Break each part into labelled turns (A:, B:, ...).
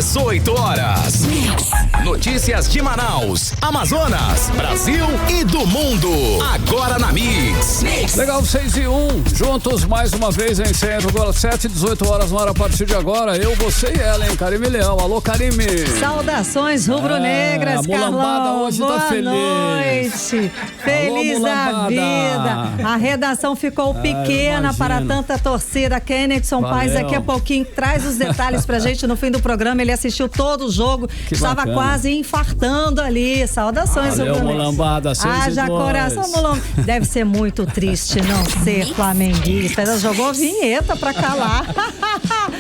A: 18 horas. Notícias de Manaus, Amazonas, Brasil e do mundo. Agora na Mix.
B: Legal, 6 e 1. Juntos mais uma vez em 100,7, 18 horas no ar a partir de agora. Eu, você e ela, hein? Karime Leão. Alô, Karime.
C: Saudações rubro-negras,
B: a mulambada
C: Carlão.
B: hoje
C: Boa
B: tá feliz.
C: Noite. Feliz a vida. A redação ficou pequena para tanta torcida. Kennedson Paes daqui a pouquinho traz os detalhes pra gente no fim do programa. Ele assistiu todo o jogo, estava
B: bacana.
C: Quase infartando ali. Saudações,
B: valeu, mulambada.
C: Haja coração, mulambada. Deve ser muito triste não ser flamenguista. Ela jogou vinheta pra calar.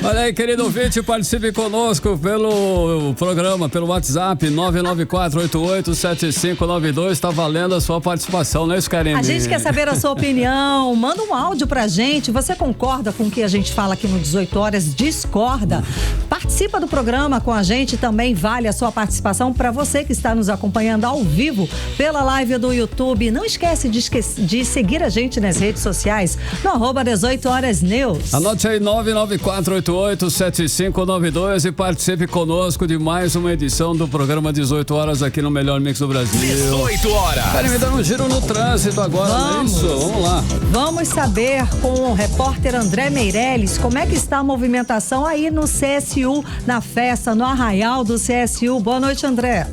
B: Olha aí, querido ouvinte, participe conosco pelo programa, pelo WhatsApp 994887592. Tá valendo a sua participação, não é isso, Karine?
C: A gente quer saber a sua opinião. Manda um áudio pra gente. Você concorda com o que a gente fala aqui no 18 horas? Discorda? Participa do programa com a gente. Também vale a sua participação para você que está nos acompanhando ao vivo pela live do YouTube. Não esquece de seguir a gente nas redes sociais no @18horasnews.
B: Anote aí 994887592 e participe conosco de mais uma edição do programa 18 horas aqui no Melhor Mix do Brasil.
A: 18 horas.
B: Karine, me dando um giro no trânsito agora, não é isso? Vamos lá.
C: Vamos saber com o repórter André Meirelles como é que está a movimentação aí no CSU, na festa, no arraial do CSU. Boa noite, André.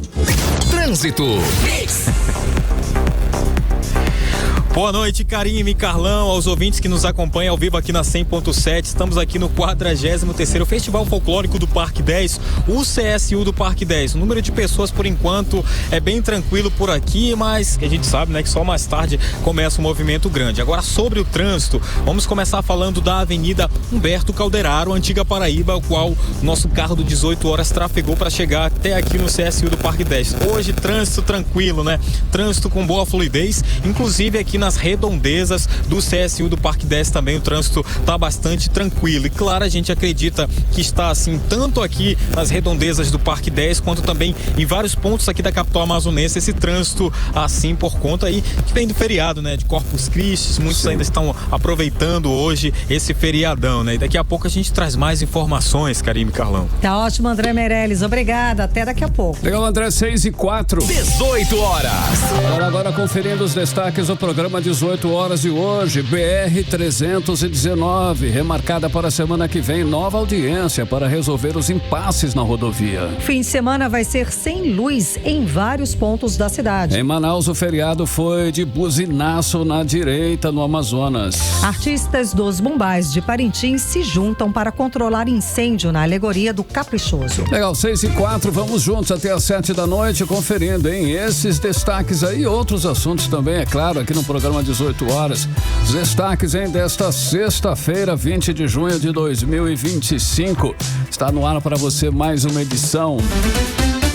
A: Trânsito.
D: Boa noite, Karime, Carlão, aos ouvintes que nos acompanham ao vivo aqui na 100.7. Estamos aqui no 43º Festival Folclórico do Parque 10, o CSU do Parque 10. O número de pessoas, por enquanto, é bem tranquilo por aqui, mas a gente sabe, né, que só mais tarde começa um movimento grande. Agora, sobre o trânsito, vamos começar falando da Avenida Humberto Calderaro, antiga Paraíba, o qual nosso carro do 18 horas trafegou para chegar até aqui no CSU do Parque 10. Hoje, trânsito tranquilo, né? Trânsito com boa fluidez, inclusive aqui nas redondezas do CSU do Parque 10 também o trânsito está bastante tranquilo. E claro, a gente acredita que está assim tanto aqui nas redondezas do Parque 10 quanto também em vários pontos aqui da capital amazonense, esse trânsito assim por conta aí que vem do feriado, né, de Corpus Christi. Muitos ainda estão aproveitando hoje esse feriadão, né? E daqui a pouco a gente traz mais informações, Karime, Carlão.
C: Tá ótimo, André Meirelles. Obrigada. Até daqui a pouco.
B: Legal, André, 6 e 4.
A: 18 horas.
B: Agora conferindo os destaques do programa 18 horas de hoje. BR-319, remarcada para a semana que vem, nova audiência para resolver os impasses na rodovia.
C: Fim de semana vai ser sem luz em vários pontos da cidade.
B: Em Manaus, o feriado foi de buzinaço na direita, no Amazonas.
C: Artistas dos Bombais de Parintins se juntam para controlar incêndio na alegoria do Caprichoso.
B: Legal, 6 e 4, vamos juntos até às 7 da noite, conferindo, hein? Esses destaques aí e outros assuntos também, é claro, aqui no programa 18 horas. Os destaques, hein, desta sexta-feira, 20 de junho de 2025. Está no ar para você mais uma edição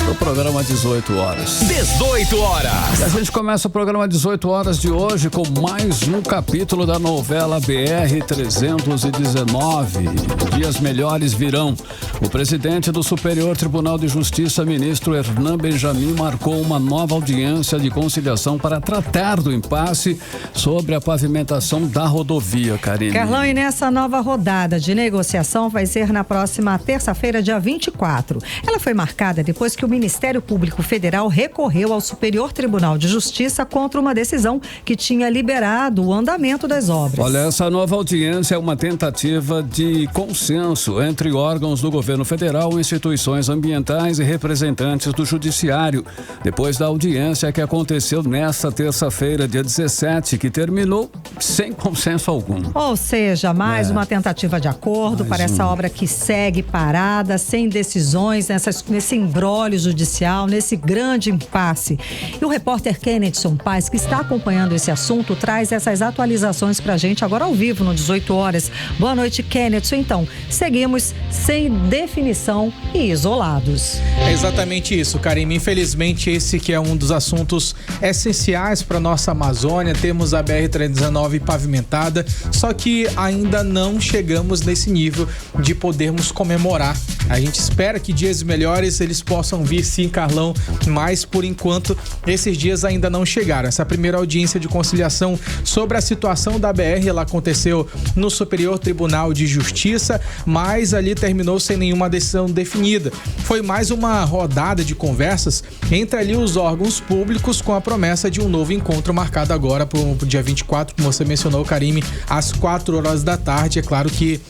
B: do programa 18 horas.
A: 18 horas.
B: E a gente começa o programa 18 horas de hoje com mais um capítulo da novela BR-319. Dias melhores virão. O presidente do Superior Tribunal de Justiça, ministro Hernan Benjamin, marcou uma nova audiência de conciliação para tratar do impasse sobre a pavimentação da rodovia, Karine.
C: Carlão, e nessa nova rodada de negociação vai ser na próxima terça-feira, dia 24. Ela foi marcada depois que o Ministério Público Federal recorreu ao Superior Tribunal de Justiça contra uma decisão que tinha liberado o andamento das obras.
B: Olha, essa nova audiência é uma tentativa de consenso entre órgãos do governo federal, instituições ambientais e representantes do judiciário, depois da audiência que aconteceu nesta terça-feira, dia 17, que terminou sem consenso algum.
C: Ou seja, mais uma tentativa de acordo para essa obra que segue parada, sem decisões, nesse imbróglio judicial, nesse grande impasse. E o repórter Kennedson Paes, que está acompanhando esse assunto, traz essas atualizações pra gente agora ao vivo no 18 horas. Boa noite, Kennedson. Então, seguimos sem definição e isolados.
E: É exatamente isso, Karime. Infelizmente, esse que é um dos assuntos essenciais para nossa Amazônia. Temos a BR-319 pavimentada, só que ainda não chegamos nesse nível de podermos comemorar A gente espera que dias melhores eles possam vir sim, Carlão, mas por enquanto esses dias ainda não chegaram. Essa primeira audiência de conciliação sobre a situação da BR, ela aconteceu no Superior Tribunal de Justiça, mas ali terminou sem nenhuma decisão definida. Foi mais uma rodada de conversas entre ali os órgãos públicos, com a promessa de um novo encontro marcado agora para o dia 24, como você mencionou, Karime, às 4 horas da tarde. É claro que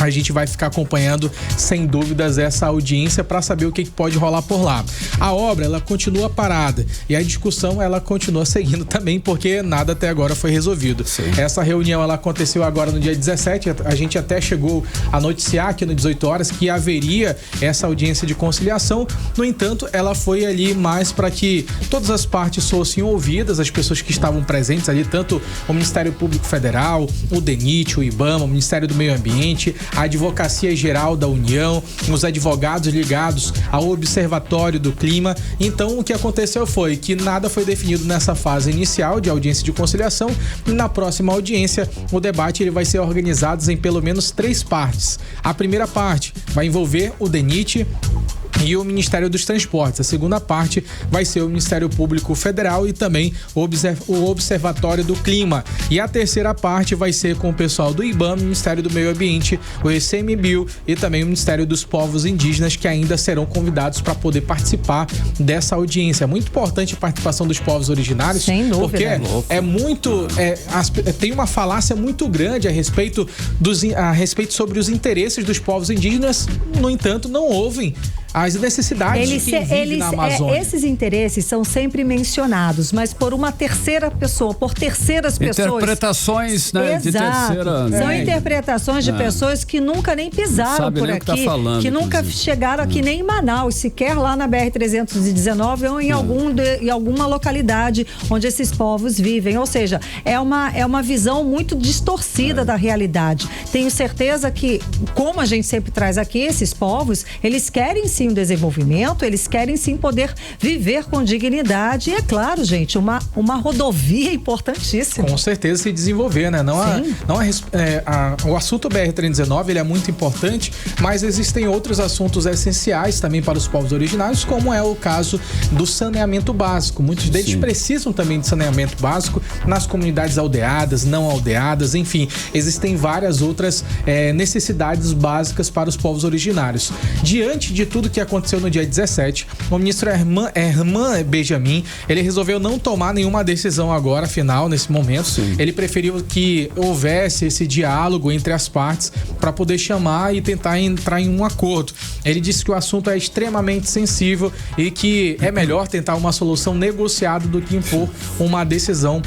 E: a gente vai ficar acompanhando, sem dúvidas, essa audiência para saber o que pode rolar por lá. A obra, ela continua parada e a discussão, ela continua seguindo também, porque nada até agora foi resolvido. Sim. Essa reunião, ela aconteceu agora no dia 17, a gente até chegou a noticiar aqui no 18 horas que haveria essa audiência de conciliação. No entanto, ela foi ali mais para que todas as partes fossem ouvidas, as pessoas que estavam presentes ali, tanto o Ministério Público Federal, o DENIT, o IBAMA, o Ministério do Meio Ambiente, a Advocacia Geral da União, os advogados ligados ao Observatório do Clima. Então, o que aconteceu foi que nada foi definido nessa fase inicial de audiência de conciliação. E na próxima audiência, o debate ele vai ser organizado em pelo menos 3 partes. A primeira parte vai envolver o DENIT e o Ministério dos Transportes. A segunda parte vai ser o Ministério Público Federal e também o Observatório do Clima. E a terceira parte vai ser com o pessoal do IBAMA, Ministério do Meio Ambiente, o ICMBio e também o Ministério dos Povos Indígenas, que ainda serão convidados para poder participar dessa audiência. É muito importante a participação dos povos originários, sem dúvida, porque é muito... tem uma falácia muito grande a respeito sobre os interesses dos povos indígenas. No entanto, não ouvem as necessidades de quem vive na Amazônia.
C: Esses interesses são sempre mencionados, mas por uma terceira pessoa, por terceiras pessoas.
B: Interpretações, né?
C: Exato.
B: De terceira.
C: São interpretações de pessoas que nunca nem pisaram por aqui,
B: que, tá falando,
C: que nunca chegaram aqui nem em Manaus, sequer lá na BR-319 ou em alguma localidade onde esses povos vivem. Ou seja, é uma visão muito distorcida da realidade. Tenho certeza que, como a gente sempre traz aqui, esses povos, eles querem sim um desenvolvimento, eles querem sim poder viver com dignidade e, é claro, gente, uma rodovia importantíssima.
E: Com certeza se desenvolver, né? O assunto BR-319 ele é muito importante, mas existem outros assuntos essenciais também para os povos originários, como é o caso do saneamento básico. Muitos deles precisam também de saneamento básico nas comunidades aldeadas, não aldeadas, enfim, existem várias outras necessidades básicas para os povos originários. Diante de tudo que aconteceu no dia 17, o ministro Herman Benjamin, ele resolveu não tomar nenhuma decisão agora, final, nesse momento. Sim. Ele preferiu que houvesse esse diálogo entre as partes para poder chamar e tentar entrar em um acordo. Ele disse que o assunto é extremamente sensível e que é melhor tentar uma solução negociada do que impor uma decisão.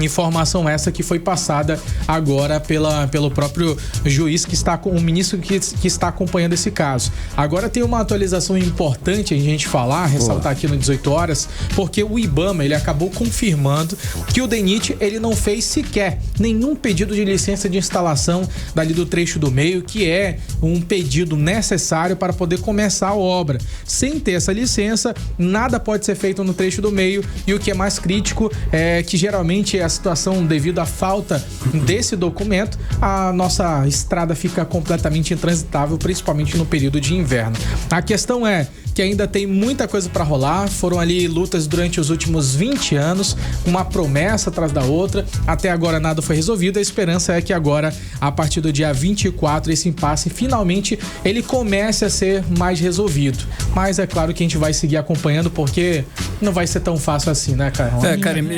E: Informação essa que foi passada agora pelo próprio juiz o ministro que está acompanhando esse caso. Agora tem uma atualização importante a gente ressaltar aqui no 18 horas, porque o IBAMA, ele acabou confirmando que o DENIT, ele não fez sequer nenhum pedido de licença de instalação dali do trecho do meio, que é um pedido necessário para poder começar a obra. Sem ter essa licença, nada pode ser feito no trecho do meio, e o que é mais crítico é que geralmente a situação, devido à falta desse documento, a nossa estrada fica completamente intransitável, principalmente no período de inverno. A questão é que ainda tem muita coisa para rolar. Foram ali lutas durante os últimos 20 anos, uma promessa atrás da outra. Até agora nada foi resolvido. A esperança é que agora, a partir do dia 24, esse impasse finalmente ele comece a ser mais resolvido. Mas é claro que a gente vai seguir acompanhando, porque não vai ser tão fácil assim, né, Carol?
B: Karime,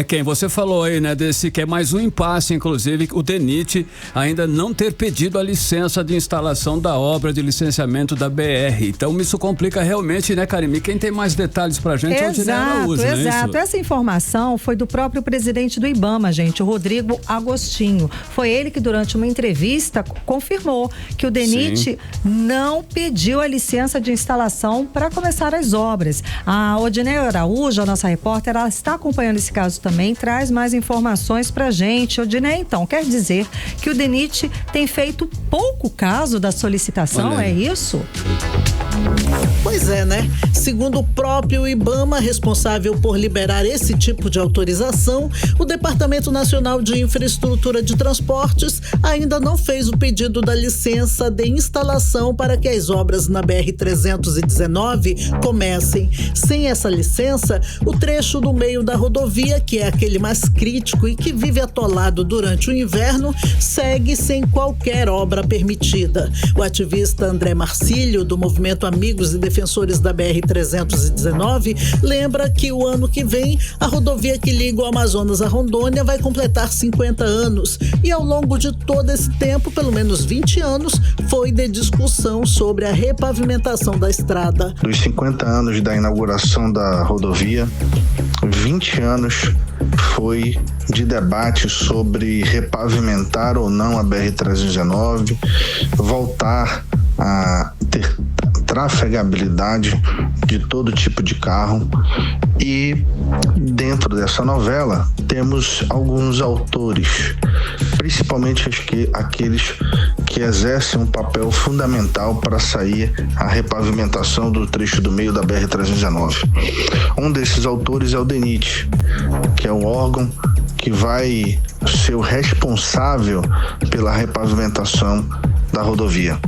B: quem você falou aí, né, desse que é mais um impasse, inclusive o DENIT ainda não ter pedido a licença de instalação da obra de licenciamento da BR. Então isso complica realmente, né, Karime? Quem tem mais detalhes pra gente é o Odinei Araújo, né?
C: Exato. Essa informação foi do próprio presidente do IBAMA, gente, o Rodrigo Agostinho. Foi ele que, durante uma entrevista, confirmou que o DENIT não pediu a licença de instalação para começar as obras. A Odinei Araújo, a nossa repórter, ela está acompanhando esse caso também, traz mais informações pra gente. Odinei, então, quer dizer que o DENIT tem feito pouco caso da solicitação, é isso?
F: Pois é, né? Segundo o próprio IBAMA, responsável por liberar esse tipo de autorização, o Departamento Nacional de Infraestrutura de Transportes ainda não fez o pedido da licença de instalação para que as obras na BR-319 comecem. Sem essa licença, o trecho do meio da rodovia, que é aquele mais crítico e que vive atolado durante o inverno, segue sem qualquer obra permitida. O ativista André Marcílio, do movimento Amigos e Defensores da BR-319, lembra que o ano que vem a rodovia que liga o Amazonas a Rondônia vai completar 50 anos e ao longo de todo esse tempo, pelo menos 20 anos, foi de discussão sobre a repavimentação da estrada.
G: Dos 50 anos da inauguração da rodovia, 20 anos foi de debate sobre repavimentar ou não a BR-319, voltar a ter trafegabilidade de todo tipo de carro. E dentro dessa novela temos alguns autores, principalmente aqueles que exercem um papel fundamental para sair a repavimentação do trecho do meio da BR-319. Um desses autores é o DENIT, que é o órgão que vai ser o responsável pela repavimentação da rodovia.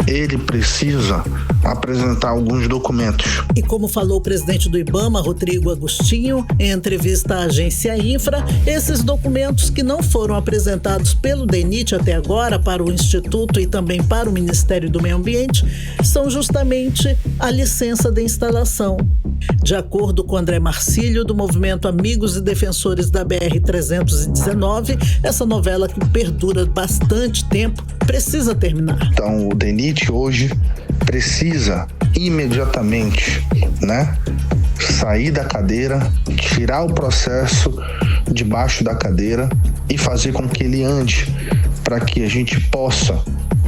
G: Ele precisa apresentar alguns documentos.
F: E como falou o presidente do IBAMA, Rodrigo Agostinho, em entrevista à agência Infra, esses documentos que não foram apresentados pelo DENIT até agora para o Instituto e também para o Ministério do Meio Ambiente são justamente a licença de instalação. De acordo com André Marcílio, do movimento Amigos e Defensores da BR-319, essa novela que perdura bastante tempo precisa terminar.
G: Então, o DENIT hoje precisa imediatamente, sair da cadeira, tirar o processo debaixo da cadeira e fazer com que ele ande, para que a gente possa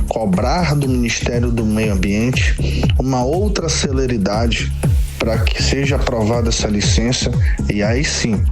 G: cobrar do Ministério do Meio Ambiente uma outra celeridade para que seja aprovada essa licença e aí sim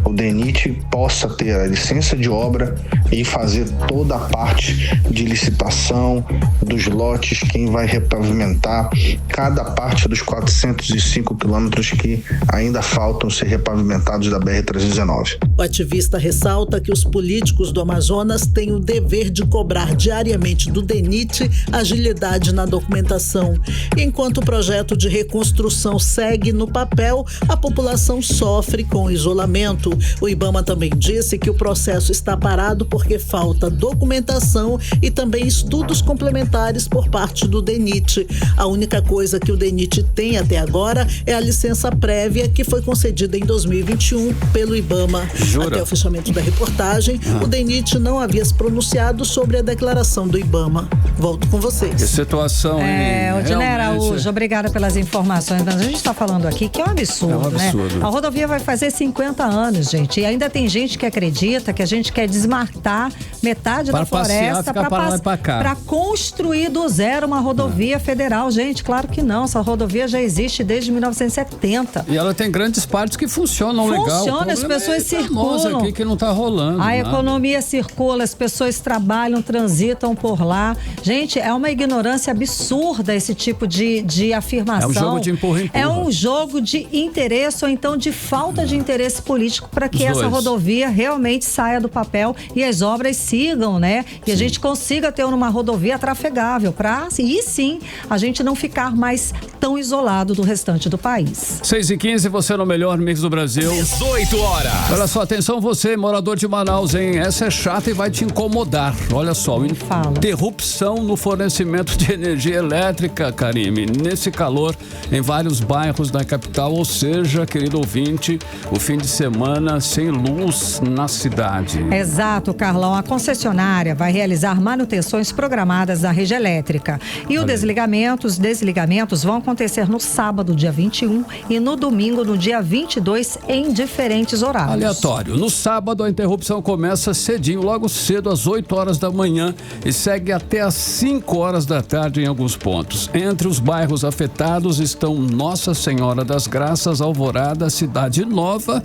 G: o DENIT possa ter a licença de obra e fazer toda a parte de licitação dos lotes, quem vai repavimentar cada parte dos 405 quilômetros que ainda faltam ser repavimentados da BR-319.
F: O ativista ressalta que os políticos do Amazonas têm o dever de cobrar diariamente do DENIT agilidade na documentação. Enquanto o projeto de reconstrução segue no papel, a população sofre com o isolamento. O IBAMA também disse que o processo está parado porque falta documentação e também estudos complementares por parte do DENIT. A única coisa que o DENIT tem até agora é a licença prévia que foi concedida em 2021 pelo IBAMA.
B: Jura?
F: Até o fechamento da reportagem, o DENIT não havia se pronunciado sobre a declaração do IBAMA. Volto com vocês.
B: Que situação, hein?
C: Odinei Araújo, obrigada pelas informações. Mas a gente está falando aqui que é um absurdo, né? A rodovia vai fazer 50 anos, gente. E ainda tem gente que acredita que a gente quer desmatar metade da floresta para construir do zero uma rodovia federal. Gente, claro que não. Essa rodovia já existe desde 1970.
B: E ela tem grandes partes que funcionam legal.
C: Funciona, as pessoas circulam.
B: Aqui que não tá rolando.
C: A economia circula, as pessoas trabalham, transitam por lá. Gente, é uma ignorância absurda esse tipo de afirmação.
B: É um jogo de empurra.
C: É um jogo de interesse ou então de falta de interesse político para que essa rodovia realmente saia do papel e as obras sigam, né? E a gente consiga ter uma rodovia trafegável para, e sim, a gente não ficar mais tão isolado do restante do país.
B: 6h15, você no melhor mix do Brasil.
A: 18 horas.
B: Olha só, atenção você, morador de Manaus, hein? Essa é chata e vai te incomodar. Olha só, interrupção no fornecimento de energia elétrica, Karime, nesse calor em vários bairros da capital, ou seja, querido ouvinte, o fim de semana sem luz na cidade.
C: Exato, Carlão. A concessionária vai realizar manutenções programadas na rede elétrica. E os desligamentos vão acontecer no sábado, dia 21, e no domingo, no dia 22, em diferentes horários.
B: Aleatório. No sábado, a interrupção começa cedinho, logo cedo, às 8 horas da manhã, e segue até às 5 horas da tarde em alguns pontos. Entre os bairros afetados estão Nossa Nossa Senhora das Graças, Alvorada, Cidade Nova.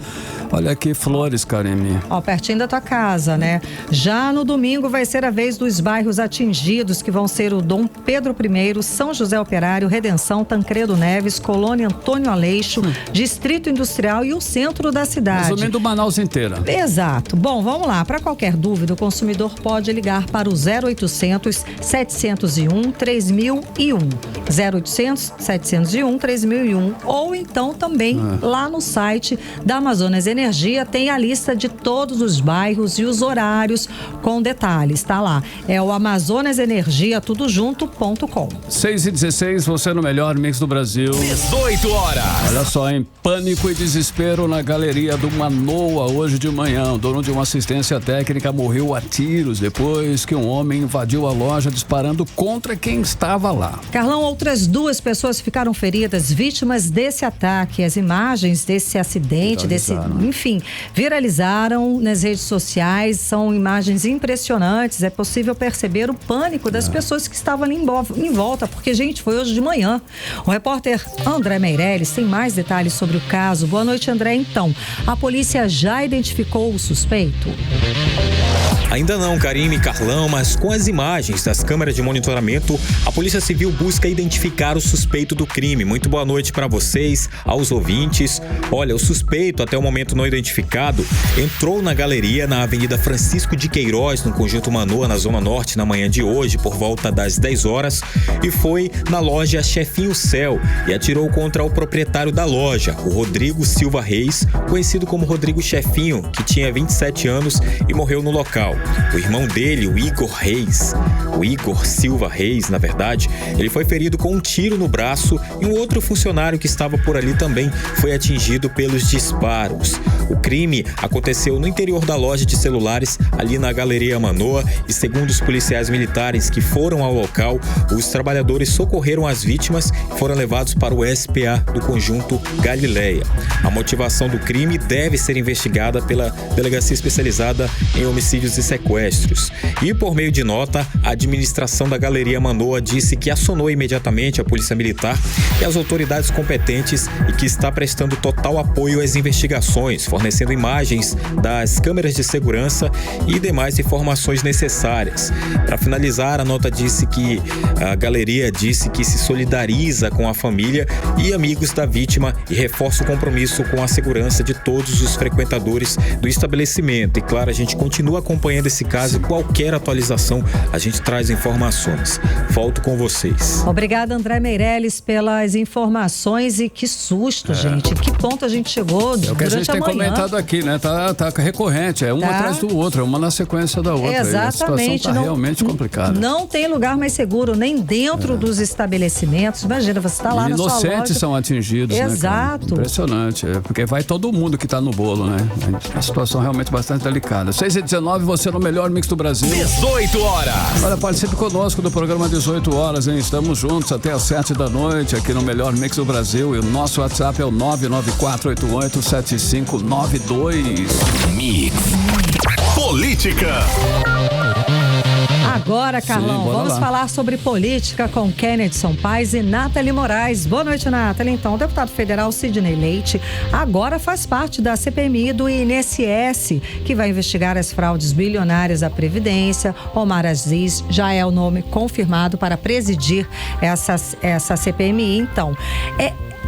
B: Olha aqui, Flores, Karine.
C: Ó, pertinho da tua casa, né? Já no domingo vai ser a vez dos bairros atingidos, que vão ser o Dom Pedro I, São José Operário, Redenção, Tancredo Neves, Colônia Antônio Aleixo, Distrito Industrial e o centro da cidade.
B: Resumindo Manaus inteira.
C: Exato. Bom, vamos lá. Para qualquer dúvida, o consumidor pode ligar para o 0800 701 3001. 0800 701 3001. Ou então também lá no site da Amazonas Energia tem a lista de todos os bairros e os horários com detalhes. Tá lá. É o amazonasenergia.tudojunto.com.
B: 6h16, você no melhor mix do Brasil.
A: 18 horas.
B: Olha só, em pânico e desespero na galeria do Manoa hoje de manhã. O dono de uma assistência técnica morreu a tiros depois que um homem invadiu a loja disparando contra quem estava lá.
C: Carlão, outras 2 pessoas ficaram feridas, vítimas desse ataque. As imagens desse acidente, viralizaram nas redes sociais. São imagens impressionantes. É possível perceber o pânico das pessoas que estavam ali em volta, porque, gente, foi hoje de manhã. O repórter André Meirelles tem mais detalhes sobre o caso. Boa noite, André. Então, a polícia já identificou o suspeito?
D: Ainda não, Karine e Carlão, mas com as imagens das câmeras de monitoramento, a Polícia Civil busca identificar o suspeito do crime. Muito boa noite para vocês, aos ouvintes. Olha, o suspeito, até o momento não identificado, entrou na galeria na Avenida Francisco de Queiroz, no Conjunto Manoa, na Zona Norte, na manhã de hoje, por volta das 10 horas, e foi na loja Chefinho Céu e atirou contra o proprietário da loja, o Rodrigo Silva Reis, conhecido como Rodrigo Chefinho, que tinha 27 anos e morreu no local. O irmão dele, o Igor Silva Reis, na verdade, ele foi ferido com um tiro no braço e um outro funcionário que estava por ali também foi atingido pelos disparos. O crime aconteceu no interior da loja de celulares, ali na Galeria Manoa, e segundo os policiais militares que foram ao local, os trabalhadores socorreram as vítimas e foram levados para o SPA do Conjunto Galileia. A motivação do crime deve ser investigada pela Delegacia Especializada em Homicídios e Sequestros. E por meio de nota, a administração da Galeria Manoa disse que acionou imediatamente a Polícia Militar e as autoridades competentes e que está prestando total apoio às investigações, fornecendo imagens das câmeras de segurança e demais informações necessárias. Para finalizar, a nota disse que a galeria disse que se solidariza com a família e amigos da vítima e reforça o compromisso com a segurança de todos os frequentadores do estabelecimento. E claro, a gente continua acompanhando esse caso e qualquer atualização a gente traz informações. Volto com vocês.
C: Obrigada, André Meirelles, pelas informações e que susto, gente. Que ponto a gente chegou
B: durante a manhã. É o que a gente tem comentado aqui, né? Tá recorrente, é um atrás do outro, é uma na sequência da outra.
C: Exatamente.
B: A situação tá realmente complicada.
C: Não tem lugar mais seguro, nem dentro dos estabelecimentos. Imagina, você está lá na sua loja.
B: Inocentes são atingidos,
C: exato,
B: né? Impressionante, porque vai todo mundo que tá no bolo, né? É uma situação realmente bastante delicada. 6h19, você no melhor mix do Brasil.
A: 18 horas.
B: Olha, participe conosco do programa 18 horas, hein? Estamos juntos até às 7 da noite aqui no melhor mix do Brasil, e o nosso WhatsApp é o 994887592.
A: Mix. Política.
C: Agora, Carlão, vamos falar sobre política com Kennedson Paes e Nathalie Moraes. Boa noite, Nathalie. Então, o deputado federal Sidney Leite agora faz parte da CPMI do INSS, que vai investigar as fraudes bilionárias da Previdência. Omar Aziz já é o nome confirmado para presidir essa CPMI. Então,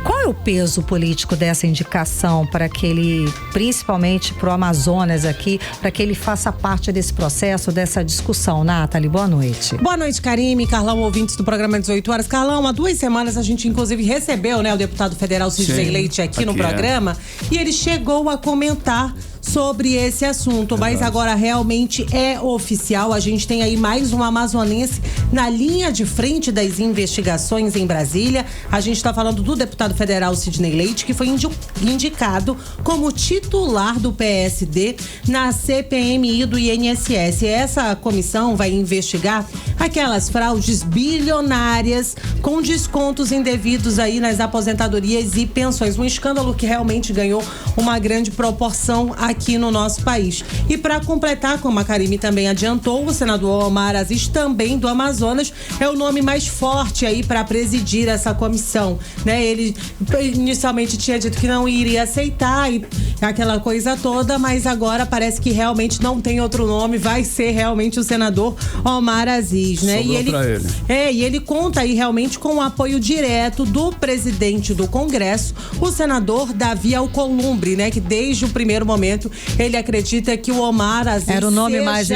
C: qual é o peso político dessa indicação para que ele, principalmente para o Amazonas aqui, para que ele faça parte desse processo, dessa discussão? Nathalie, boa noite.
H: Boa noite, Karine, Carlão, ouvintes do programa 18 horas. Carlão, há 2 semanas a gente inclusive recebeu, o deputado federal Sidney Leite aqui no programa, e ele chegou a comentar sobre esse assunto, mas agora realmente é oficial. A gente tem aí mais um amazonense na linha de frente das investigações em Brasília. A gente está falando do deputado federal Sidney Leite, que foi indicado como titular do PSD na CPMI do INSS. Essa comissão vai investigar aquelas fraudes bilionárias com descontos indevidos aí nas aposentadorias e pensões. Um escândalo que realmente ganhou uma grande proporção aqui no nosso país. E para completar, como a Karime também adiantou, o senador Omar Aziz, também do Amazonas, é o nome mais forte aí para presidir essa comissão, né? Ele inicialmente tinha dito que não iria aceitar e aquela coisa toda, mas agora parece que realmente não tem outro nome, vai ser realmente o senador Omar Aziz, né?
B: Sobrou pra ele.
H: E ele conta aí realmente com o apoio direto do presidente do Congresso, o senador Davi Alcolumbre, né? Que desde o primeiro momento ele acredita que o Omar Aziz
C: era o nome mais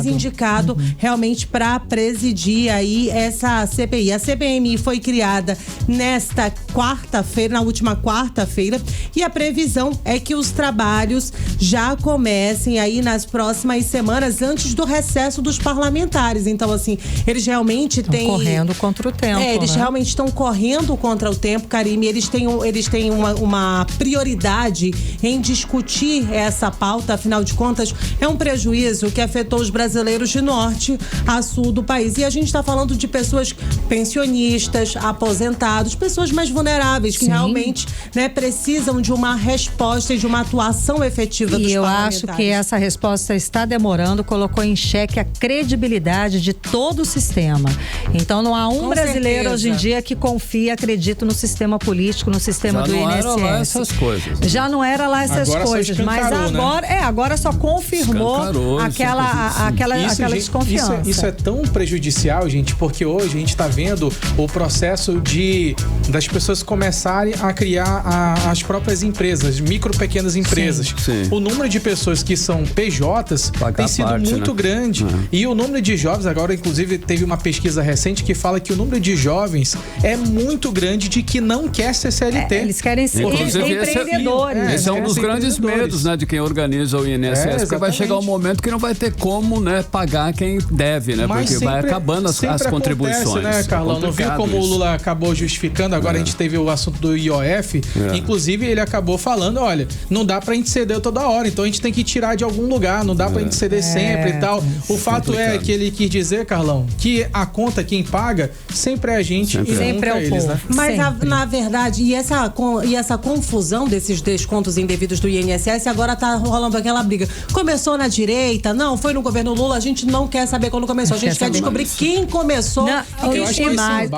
H: indicado realmente para presidir aí essa CPI. A CPMI foi criada nesta quarta-feira, na última quarta-feira, e a previsão é que os trabalhos já comecem aí nas próximas semanas, antes do recesso dos parlamentares. Então, assim, eles realmente têm...
C: correndo contra o tempo,
H: eles realmente estão correndo contra o tempo, Karime. Eles têm uma prioridade em discutir essa pauta, afinal de contas, é um prejuízo que afetou os brasileiros de norte a sul do país. E a gente está falando de pessoas pensionistas, aposentados, pessoas mais vulneráveis, que realmente, né, precisam de uma resposta e de uma atuação efetiva dos parlamentares.
C: E eu acho que essa resposta está demorando, colocou em xeque a credibilidade de todo o sistema. Então não há um brasileiro hoje em dia que confia, acredita no sistema político, no sistema do INSS.
B: Já não era lá essas coisas.
C: Já não era lá essas coisas, mas agora, agora só confirmou aquela desconfiança.
E: Isso é tão prejudicial, gente, porque hoje a gente está vendo o processo das pessoas começarem a criar as próprias empresas, micro, pequenas empresas.
B: Sim.
E: O número de pessoas que são PJs tem sido muito grande. E o número de jovens, agora inclusive teve uma pesquisa recente que fala que o número de jovens é muito grande de que não quer ser CLT.
C: Eles querem ser empreendedores.
B: Esse é um dos grandes medos, né, de quem organiza o INSS, porque vai chegar um momento que não vai ter como, né, pagar quem deve, né?
E: Mas
B: porque vai acabando as contribuições.
E: Né, Carlão? Não viu como o Lula acabou justificando? Agora a gente teve o assunto do IOF. Inclusive, ele acabou falando, olha, não dá pra gente ceder toda hora, então a gente tem que tirar de algum lugar, não dá pra gente ceder sempre e tal. O fato é que ele quis dizer, Carlão, que a conta quem paga sempre é a gente e
C: sempre
E: nunca
C: é o
E: eles,
C: povo.
E: né?
H: Mas na verdade, e essa confusão desses descontos indevidos do INSS, agora tá rolando aquela briga. Começou na direita, não, foi no governo Lula, a gente não quer saber quando começou, a gente quer descobrir quem começou e quem
E: chegou mais.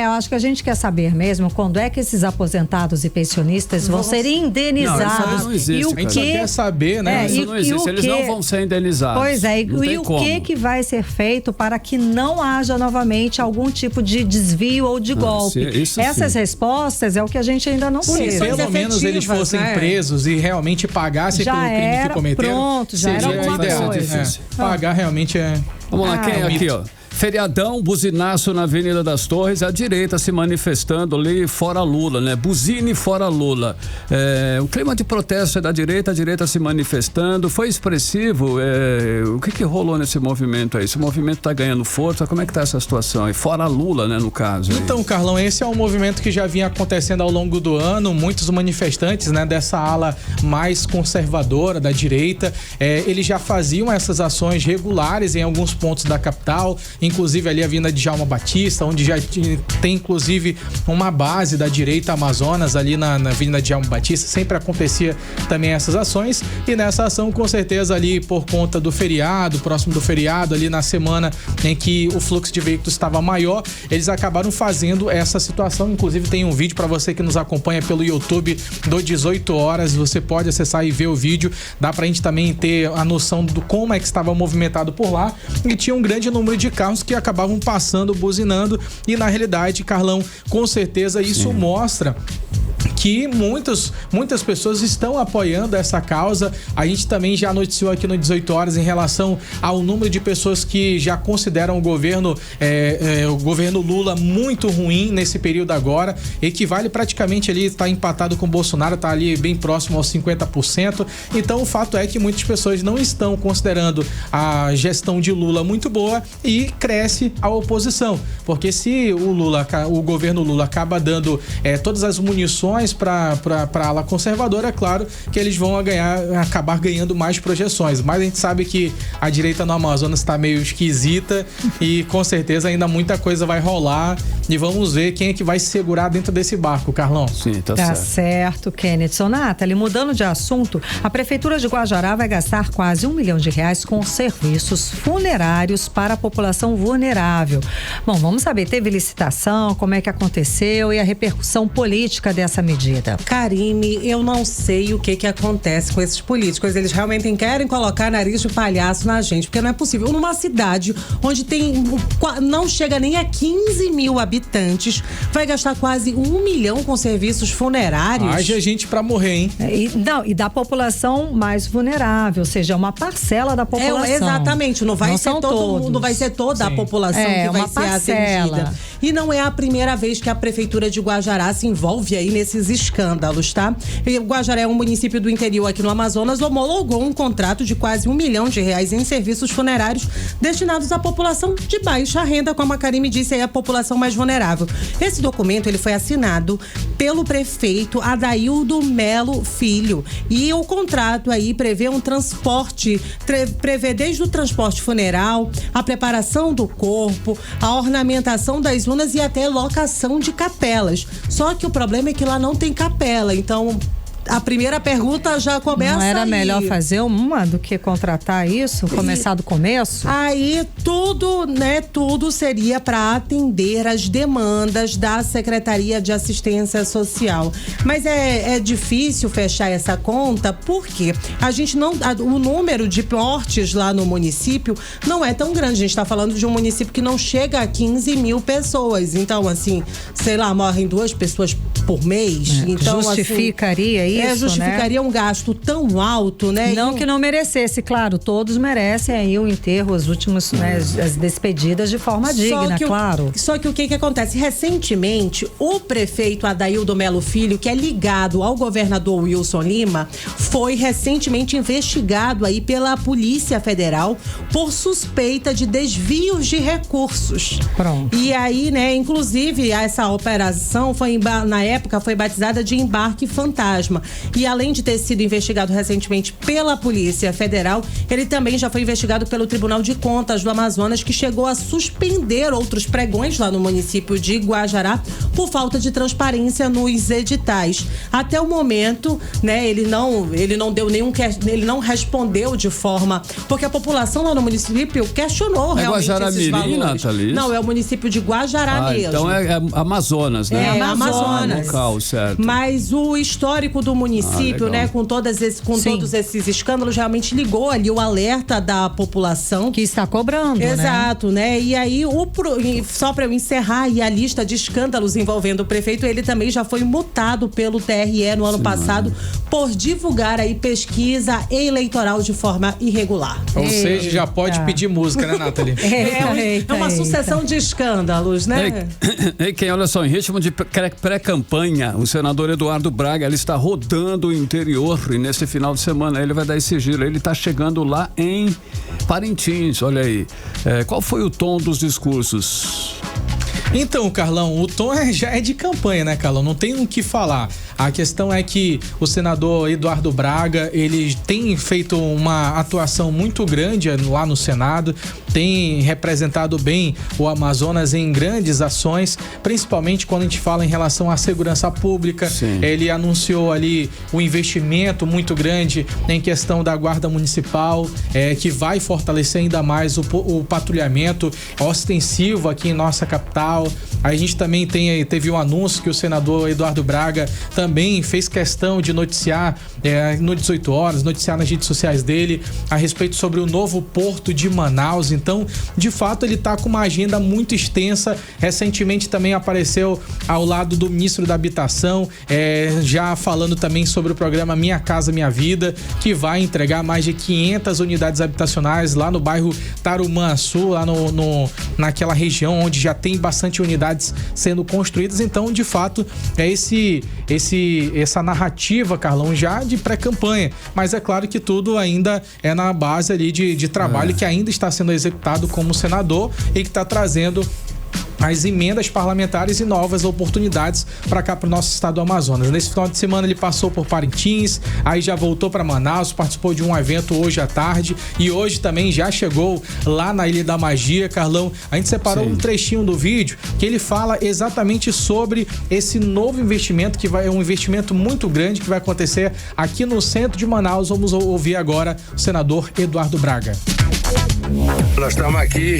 C: Eu acho que a gente quer saber mesmo quando é que esses aposentados e pensionistas vão ser indenizados.
B: Não existe,
C: e o
E: a gente só quer saber, né?
B: Isso não existe, eles não vão ser indenizados.
C: Pois é, e o que vai ser feito para que não haja novamente algum tipo de desvio ou de golpe? Essas respostas é o que a gente ainda não tem.
E: Se pelo menos eles fossem presos e realmente pagassem pelo crime que cometeram.
C: Pronto, já era alguma coisa.
E: Pagar realmente é...
B: Vamos lá, quem é aqui, ó? Feriadão, buzinaço na Avenida das Torres, a direita se manifestando ali fora Lula, né? Buzine fora Lula. O clima de protesto é da direita, a direita se manifestando, foi expressivo. O que rolou nesse movimento aí? Esse movimento tá ganhando força, como é que tá essa situação aí? Fora Lula, né, no caso.
E: Então, Carlão, esse é um movimento que já vinha acontecendo ao longo do ano, muitos manifestantes, né, dessa ala mais conservadora da direita, eles já faziam essas ações regulares em alguns pontos da capital, inclusive ali a Avenida Djalma Batista, onde já tem inclusive uma base da direita Amazonas ali na Avenida Djalma Batista, sempre acontecia também essas ações, e nessa ação com certeza ali por conta do feriado, próximo do feriado, ali na semana em que o fluxo de veículos estava maior, eles acabaram fazendo essa situação, inclusive tem um vídeo para você que nos acompanha pelo YouTube do 18 horas, você pode acessar e ver o vídeo, dá pra gente também ter a noção do como é que estava movimentado por lá, e tinha um grande número de carros que acabavam passando, buzinando, e na realidade, Carlão, com certeza isso mostra que muitas pessoas estão apoiando essa causa. A gente também já noticiou aqui no 18 horas em relação ao número de pessoas que já consideram o governo Lula muito ruim nesse período agora, equivale praticamente ali, está empatado com o Bolsonaro, está ali bem próximo aos 50%. Então o fato é que muitas pessoas não estão considerando a gestão de Lula muito boa e cresce a oposição, porque se o governo Lula acaba dando todas as munições para a ala conservadora, é claro que eles vão acabar ganhando mais projeções, mas a gente sabe que a direita no Amazonas está meio esquisita e com certeza ainda muita coisa vai rolar e vamos ver quem é que vai se segurar dentro desse barco, Carlão.
B: Sim,
C: Tá certo, Kennedy. Nathalie, mudando de assunto, a Prefeitura de Guajará vai gastar quase R$1 milhão com serviços funerários para a população vulnerável. Bom, vamos saber, teve licitação, como é que aconteceu e a repercussão política dessa medida?
H: Karine, eu não sei o que acontece com esses políticos. Eles realmente querem colocar nariz de palhaço na gente, porque não é possível. Numa cidade onde não chega nem a 15 mil habitantes, vai gastar quase R$1 milhão com serviços funerários.
E: Haja gente pra morrer, hein?
C: E da população mais vulnerável, ou seja, uma parcela da população.
H: Exatamente, não vai ser todo mundo, vai ser toda a população que vai ser atendida. E não é a primeira vez que a Prefeitura de Guajará se envolve aí nesses escândalos, tá? E Guajará é um município do interior aqui no Amazonas, homologou um contrato de quase R$1 milhão em serviços funerários destinados à população de baixa renda, como a Karine disse, aí a população mais vulnerável. Esse documento, ele foi assinado pelo prefeito Adaildo Melo Filho, e o contrato aí prevê um transporte, prevê desde o transporte funeral, a preparação do corpo, a ornamentação das urnas e até locação de capelas. Só que o problema é que lá não tem capela, então a primeira pergunta já começa. Não
C: era melhor fazer uma do que contratar isso? Começar do começo?
H: Aí tudo seria para atender as demandas da Secretaria de Assistência Social. Mas é difícil fechar essa conta porque o número de mortes lá no município não é tão grande. A gente está falando de um município que não chega a 15 mil pessoas. Então, assim, sei lá, morrem 2 pessoas por mês. Então,
C: justificaria isso,
H: justificaria, né? Um gasto tão alto, né?
C: Não que não merecesse, claro, todos merecem aí o enterro, os últimos, né, as despedidas de forma digna, claro.
H: Só que o que acontece? Recentemente, o prefeito Adaildo Melo Filho, que é ligado ao governador Wilson Lima, foi recentemente investigado aí pela Polícia Federal por suspeita de desvios de recursos.
C: Pronto.
H: E aí, né, inclusive, essa operação na época foi batizada de Embarque Fantasma. E além de ter sido investigado recentemente pela Polícia Federal, ele também já foi investigado pelo Tribunal de Contas do Amazonas, que chegou a suspender outros pregões lá no município de Guajará por falta de transparência nos editais. Até o momento, né, ele não respondeu de forma, porque a população lá no município questionou realmente esses valores.
B: Nathalie?
H: Não, é o município de Guajará mesmo.
B: Então é Amazonas, né?
H: É Amazonas.
B: Local, certo.
H: Mas o histórico do município, né, com todos esses escândalos, realmente ligou ali o alerta da população.
C: Que está cobrando,
H: exato, né? E aí, só para eu encerrar aí a lista de escândalos envolvendo o prefeito, ele também já foi multado pelo TRE no ano passado por divulgar aí pesquisa eleitoral de forma irregular.
E: Ou seja, já pode pedir música, né, Nathalie?
H: É uma sucessão de escândalos, né?
B: Olha só, em ritmo de pré-campanha, o senador Eduardo Braga, ele está rodando o interior e nesse final de semana ele vai dar esse giro. Ele está chegando lá em Parintins, olha aí. Qual foi o tom dos discursos?
E: Então, Carlão, o tom já é de campanha, né, Carlão? Não tem o que falar. A questão é que o senador Eduardo Braga, ele tem feito uma atuação muito grande lá no Senado, tem representado bem o Amazonas em grandes ações, principalmente quando a gente fala em relação à segurança pública.
B: Sim.
E: Ele anunciou ali um investimento muito grande em questão da Guarda Municipal, que vai fortalecer ainda mais o patrulhamento ostensivo aqui em nossa capital. A gente também teve um anúncio que o senador Eduardo Braga também fez questão de noticiar no 18 horas, noticiar nas redes sociais dele a respeito sobre o novo porto de Manaus. Então, de fato, ele está com uma agenda muito extensa. Recentemente também apareceu ao lado do ministro da Habitação, já falando também sobre o programa Minha Casa Minha Vida, que vai entregar mais de 500 unidades habitacionais lá no bairro Tarumã-Sul, lá naquela região onde já tem bastante unidades sendo construídas. Então, de fato, é essa narrativa, Carlão, já de pré-campanha. Mas é claro que tudo ainda é na base ali de trabalho que ainda está sendo executado como senador e que está trazendo as emendas parlamentares e novas oportunidades para cá, para o nosso estado do Amazonas. Nesse final de semana ele passou por Parintins, aí já voltou para Manaus, participou de um evento hoje à tarde e hoje também já chegou lá na Ilha da Magia. Carlão, a gente separou um trechinho do vídeo que ele fala exatamente sobre esse novo investimento, que é um investimento muito grande que vai acontecer aqui no centro de Manaus. Vamos ouvir agora o senador Eduardo Braga.
I: Nós estamos aqui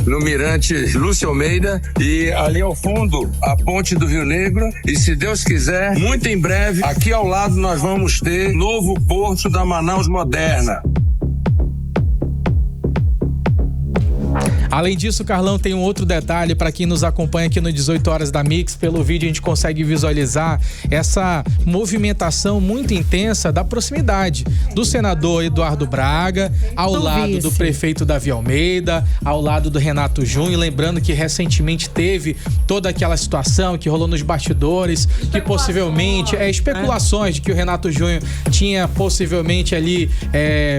I: no Mirante Lúcio Almeida e ali ao fundo a ponte do Rio Negro, e se Deus quiser, muito em breve aqui ao lado nós vamos ter novo porto da Manaus Moderna.
E: Além disso, Carlão, tem um outro detalhe para quem nos acompanha aqui no 18 Horas da Mix. Pelo vídeo a gente consegue visualizar essa movimentação muito intensa da proximidade do senador Eduardo Braga ao lado do prefeito Davi Almeida, ao lado do Renato Júnior. Lembrando que recentemente teve toda aquela situação que rolou nos bastidores, que possivelmente especulações de que o Renato Júnior tinha possivelmente ali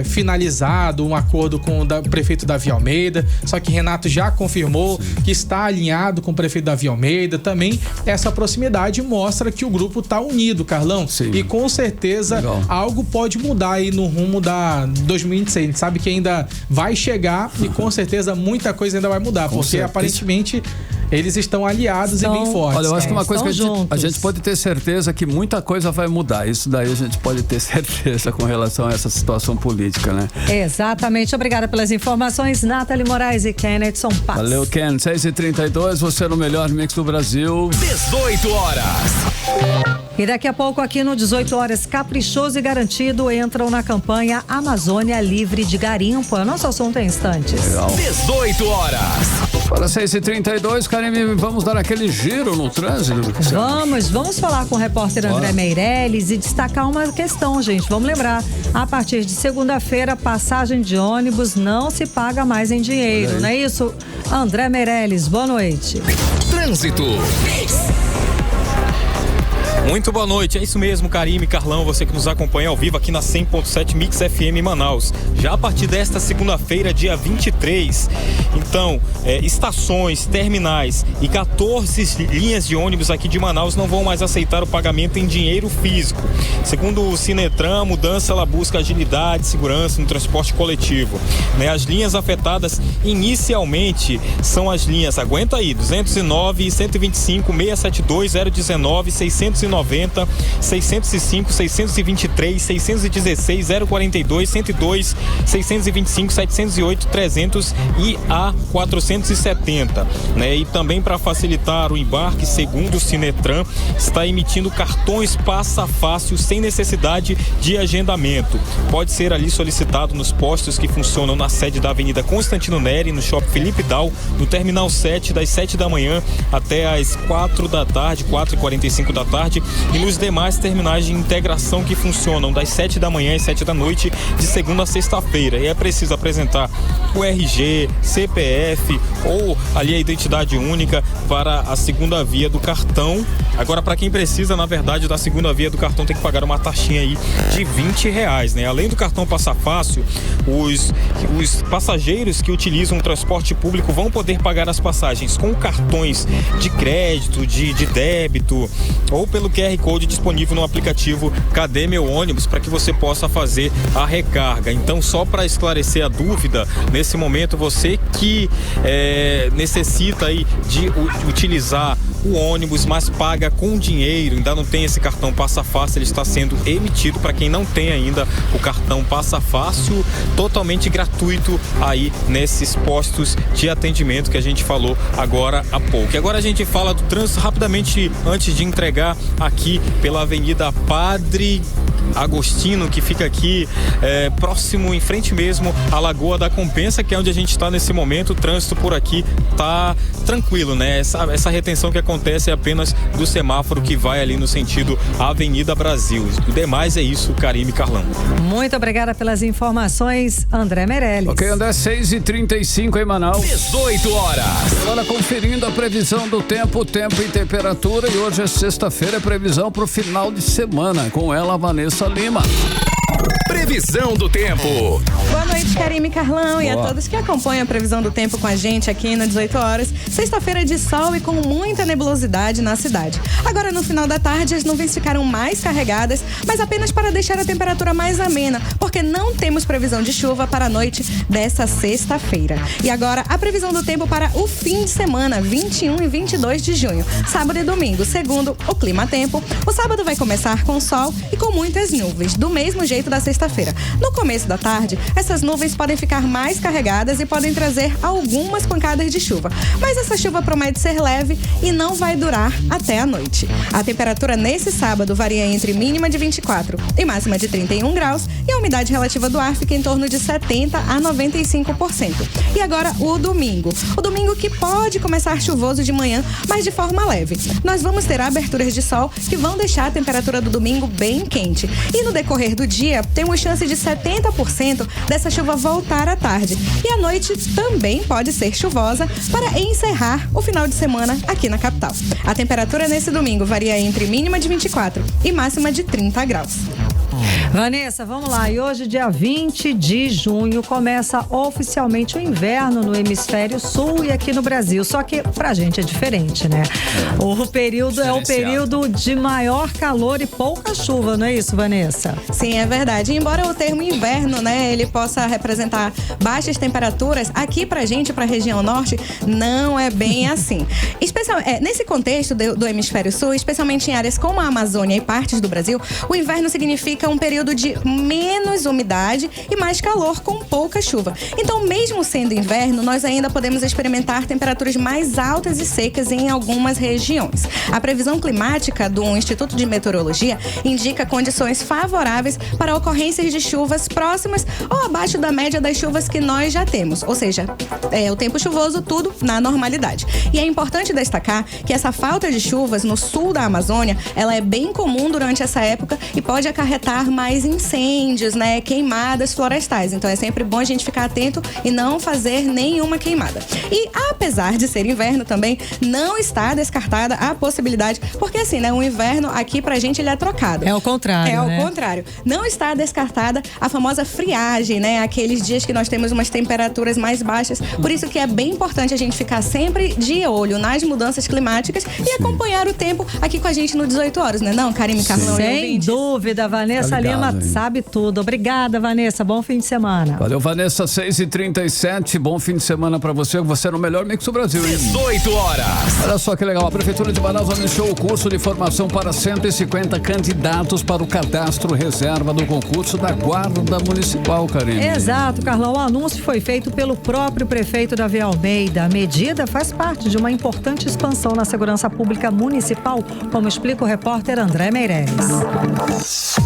E: finalizado um acordo com o prefeito Davi Almeida, só que Renato já confirmou que está alinhado com o prefeito Davi Almeida. Também essa proximidade mostra que o grupo está unido, Carlão. E com certeza algo pode mudar aí no rumo da 2026. A gente sabe que ainda vai chegar e com certeza muita coisa ainda vai mudar, porque aparentemente eles estão aliados e bem fortes.
B: Olha, eu acho que uma coisa que a gente pode ter certeza que muita coisa vai mudar. Isso daí a gente pode ter certeza com relação a essa situação política, né?
C: Exatamente. Obrigada pelas informações, Nathalie Moraes e Kennedson Paz.
B: Valeu, Ken. 6h32, você no melhor mix do Brasil.
A: 18 horas.
C: E daqui a pouco aqui no 18 Horas, Caprichoso e Garantido entram na campanha Amazônia Livre de Garimpo. É o nosso assunto em instantes.
B: Legal.
A: 18 horas.
B: Para 6h32, Karime, vamos dar aquele giro no trânsito?
C: Vamos falar com o repórter André Meirelles e destacar uma questão, gente. Vamos lembrar, a partir de segunda-feira, passagem de ônibus não se paga mais em dinheiro, não é isso? André Meirelles, boa noite.
A: Trânsito.
D: Muito boa noite, é isso mesmo, Karime, Carlão, você que nos acompanha ao vivo aqui na 100.7 Mix FM Manaus. Já a partir desta segunda-feira, dia 23, então, estações, terminais e 14 linhas de ônibus aqui de Manaus não vão mais aceitar o pagamento em dinheiro físico. Segundo o Sinetran, a mudança ela busca agilidade e segurança no transporte coletivo. As linhas afetadas inicialmente são as linhas, aguenta aí, 209, 125, 672, 019, 690, 605, 623, 616, 042, 102, 625, 708, 300 e a 470, E também para facilitar o embarque, segundo o Sinetran, está emitindo cartões Passa Fácil sem necessidade de agendamento. Pode ser ali solicitado nos postos que funcionam na sede da Avenida Constantino Neri, no Shopping Felipe Dal, no Terminal 7, das 7 da manhã até as 4 da tarde, 4h45 da tarde, e nos demais terminais de integração que funcionam das 7 da manhã às 7 da noite, de segunda a sexta-feira. E é preciso apresentar o RG, CPF ou ali a identidade única para a segunda via do cartão. Agora, para quem precisa, na verdade, da segunda via do cartão, tem que pagar uma taxinha aí de R$20, Além do cartão Passa Fácil, os passageiros que utilizam o transporte público vão poder pagar as passagens com cartões de crédito, de débito ou pelo QR Code disponível no aplicativo Cadê Meu Ônibus, para que você possa fazer a recarga. Então, só para esclarecer a dúvida, nesse momento você que necessita aí de utilizar o ônibus, mas paga com dinheiro, ainda não tem esse cartão Passa Fácil, ele está sendo emitido para quem não tem ainda o cartão Passa Fácil, totalmente gratuito aí nesses postos de atendimento que a gente falou agora há pouco. E agora a gente fala do trânsito rapidamente antes de entregar aqui pela Avenida Padre Agostino, que fica aqui próximo, em frente mesmo à Lagoa da Compensa, que é onde a gente está nesse momento. O trânsito por aqui tá tranquilo, Essa retenção que acontece é apenas do semáforo que vai ali no sentido Avenida Brasil. O demais é isso, Karime, Carlão.
C: Muito obrigada pelas informações, André Meirelles.
B: Ok, André, 6h35 em Manaus.
A: 18 horas.
B: Agora conferindo a previsão do tempo e temperatura. E hoje é sexta-feira, previsão para o final de semana. Com ela, Vanessa Lima.
A: Previsão do tempo.
J: Boa noite, Karime e Carlão, e a todos que acompanham a previsão do tempo com a gente aqui na 18 horas. Sexta-feira de sol e com muita nebulosidade na cidade. Agora, no final da tarde, as nuvens ficaram mais carregadas, mas apenas para deixar a temperatura mais amena, porque não temos previsão de chuva para a noite dessa sexta-feira. E agora, a previsão do tempo para o fim de semana, 21 e 22 de junho, sábado e domingo. Segundo o Clima Tempo, o sábado vai começar com sol e com muitas nuvens, do mesmo jeito da sexta-feira. No começo da tarde, essas nuvens podem ficar mais carregadas e podem trazer algumas pancadas de chuva. Mas essa chuva promete ser leve e não vai durar até a noite. A temperatura nesse sábado varia entre mínima de 24 e máxima de 31 graus e a umidade relativa do ar fica em torno de 70% a 95%. E agora o domingo. O domingo que pode começar chuvoso de manhã, mas de forma leve. Nós vamos ter aberturas de sol que vão deixar a temperatura do domingo bem quente. E no decorrer do dia, temos chance de 70% dessa chuva voltar à tarde. E a noite também pode ser chuvosa para encerrar o final de semana aqui na capital. A temperatura nesse domingo varia entre mínima de 24 e máxima de 30 graus.
C: Vanessa, vamos lá. E hoje, dia 20 de junho, começa oficialmente o inverno no hemisfério sul e aqui no Brasil. Só que pra gente é diferente, né? O período é o período de maior calor e pouca chuva, não é isso, Vanessa?
J: Sim, é verdade. Embora o termo inverno, né, ele possa representar baixas temperaturas, aqui pra gente, pra região norte, não é bem assim. Nesse contexto do hemisfério sul, especialmente em áreas como a Amazônia e partes do Brasil, o inverno significa um período de menos umidade e mais calor com pouca chuva. Então, mesmo sendo inverno, nós ainda podemos experimentar temperaturas mais altas e secas em algumas regiões. A previsão climática do Instituto de Meteorologia indica condições favoráveis para ocorrências de chuvas próximas ou abaixo da média das chuvas que nós já temos. Ou seja, o tempo chuvoso, tudo na normalidade. E é importante destacar que essa falta de chuvas no sul da Amazônia, ela é bem comum durante essa época e pode acarretar mais incêndios, né, queimadas florestais. Então é sempre bom a gente ficar atento e não fazer nenhuma queimada. E apesar de ser inverno também, não está descartada a possibilidade, porque assim, né, o inverno aqui pra gente ele é trocado.
C: É o contrário,
J: É o contrário. Não está descartada a famosa friagem, né, aqueles dias que nós temos umas temperaturas mais baixas. Por isso que é bem importante a gente ficar sempre de olho nas mudanças climáticas e acompanhar o tempo aqui com a gente no 18 horas, né? Não, Karime, Carlão?
C: Sem dúvida, Vanessa Lima sabe tudo. Obrigada, Vanessa. Bom fim de semana.
B: Valeu, Vanessa. 6h37. Bom fim de semana pra você. Você é no melhor mix do Brasil, hein?
A: 18 horas.
B: Olha só que legal. A Prefeitura de Manaus anunciou o curso de formação para 150 candidatos para o cadastro reserva do concurso da Guarda Municipal, Karine.
C: Exato, Carlão. O anúncio foi feito pelo próprio prefeito Davi Almeida. A medida faz parte de uma importante expansão na segurança pública municipal, como explica o repórter André Meireles.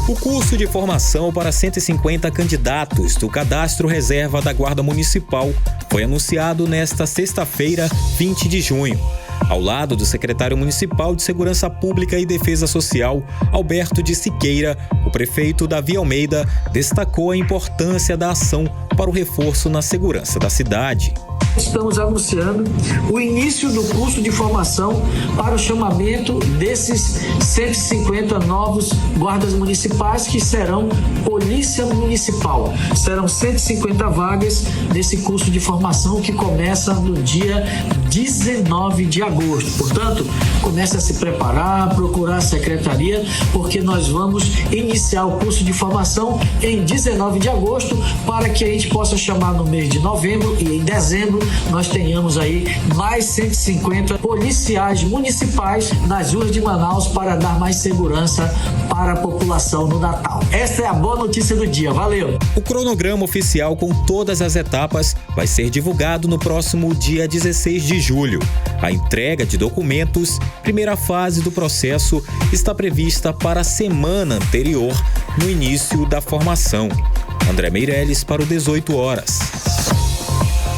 D: O curso de formação para 150 candidatos do cadastro reserva da Guarda Municipal foi anunciado nesta sexta-feira, 20 de junho. Ao lado do secretário municipal de Segurança Pública e Defesa Social, Alberto de Siqueira, o prefeito Davi Almeida destacou a importância da ação para o reforço na segurança da cidade.
K: Estamos anunciando o início do curso de formação para o chamamento desses 150 novos guardas municipais que serão Polícia Municipal. Serão 150 vagas nesse curso de formação que começa no dia 19 de agosto. Portanto, comece a se preparar, procurar a secretaria, porque nós vamos iniciar o curso de formação em 19 de agosto para que a gente possa chamar no mês de novembro e em dezembro nós tenhamos aí mais 150 policiais municipais nas ruas de Manaus para dar mais segurança para a população no Natal. Essa é a boa notícia do dia. Valeu!
D: O cronograma oficial com todas as etapas vai ser divulgado no próximo dia 16 de julho. A entrega de documentos, primeira fase do processo, está prevista para a semana anterior, no início da formação. André Meireles para o 18 horas.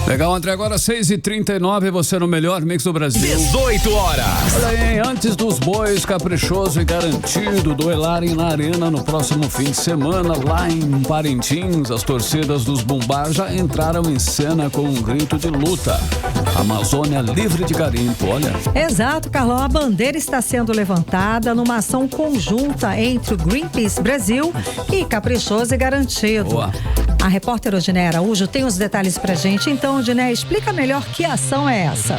B: Legal, André, agora 6h39, você no melhor mix do Brasil.
A: 18 horas.
B: Olha aí, antes dos bois, caprichoso e garantido duelarem na arena no próximo fim de semana, lá em Parintins, as torcidas dos Bumbá já entraram em cena com um grito de luta. Amazônia livre de garimpo, olha.
C: Exato, Carlão. A bandeira está sendo levantada numa ação conjunta entre o Greenpeace Brasil e Caprichoso e Garantido.
B: Boa.
C: A repórter Odiné Araújo tem os detalhes pra gente. Então, Odiné, explica melhor que ação é essa.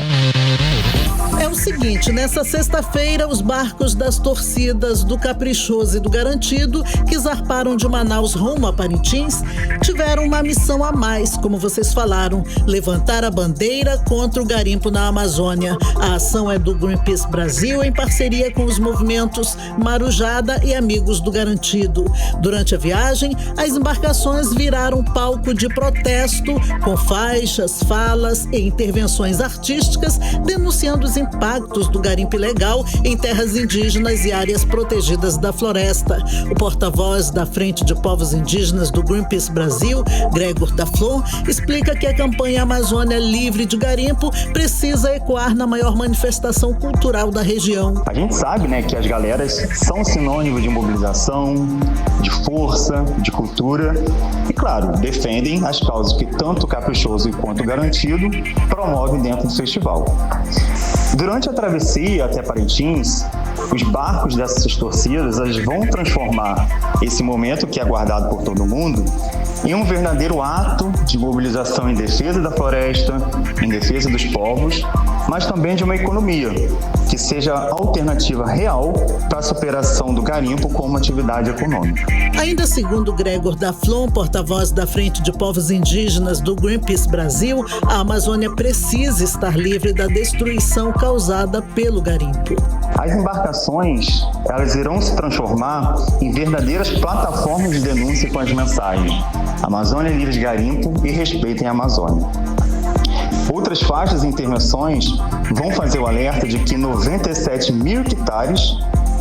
F: É o seguinte, nessa sexta-feira, os barcos das torcidas do Caprichoso e do Garantido, que zarparam de Manaus rumo a Parintins, tiveram uma missão a mais, como vocês falaram, levantar a bandeira contra o garimpo na Amazônia. A ação é do Greenpeace Brasil, em parceria com os movimentos Marujada e Amigos do Garantido. Durante a viagem, as embarcações viraram palco de protesto, com faixas, falas e intervenções artísticas, denunciando os impactos do garimpo ilegal em terras indígenas e áreas protegidas da floresta. O porta-voz da Frente de Povos Indígenas do Greenpeace Brasil, Gregor da Flon, explica que a campanha Amazônia Livre de Garimpo precisa ecoar na maior manifestação cultural da região.
L: A gente sabe, que as galeras são sinônimo de mobilização, de força, de cultura e, claro, defendem as causas que tanto o Caprichoso quanto o Garantido promovem dentro do festival. Durante a travessia até Parintins, os barcos dessas torcidas vão transformar esse momento que é aguardado por todo mundo em um verdadeiro ato de mobilização em defesa da floresta, em defesa dos povos, mas também de uma economia que seja alternativa real para a superação do garimpo como atividade econômica.
F: Ainda segundo Gregor da Flon, porta-voz da Frente de Povos Indígenas do Greenpeace Brasil, a Amazônia precisa estar livre da destruição causada pelo garimpo.
L: As embarcações, elas irão se transformar em verdadeiras plataformas de denúncia com as mensagens: Amazônia livre de garimpo e respeitem a Amazônia. Outras faixas e intervenções vão fazer o alerta de que 97 mil hectares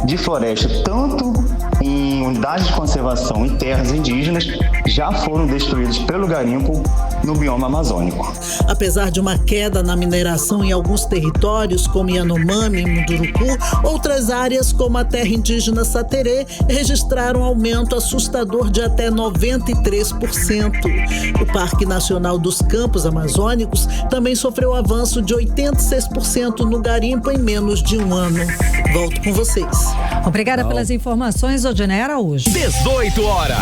L: de floresta, tanto em unidades de conservação e terras indígenas, já foram destruídos pelo garimpo no bioma amazônico.
F: Apesar de uma queda na mineração em alguns territórios, como Yanomami e Munduruku, outras áreas, como a terra indígena Saterê, registraram um aumento assustador de até 93%. O Parque Nacional dos Campos Amazônicos também sofreu avanço de 86% no garimpo em menos de um ano. Volto com vocês.
C: Obrigada pelas informações, Odiné Araújo.
A: 18 horas.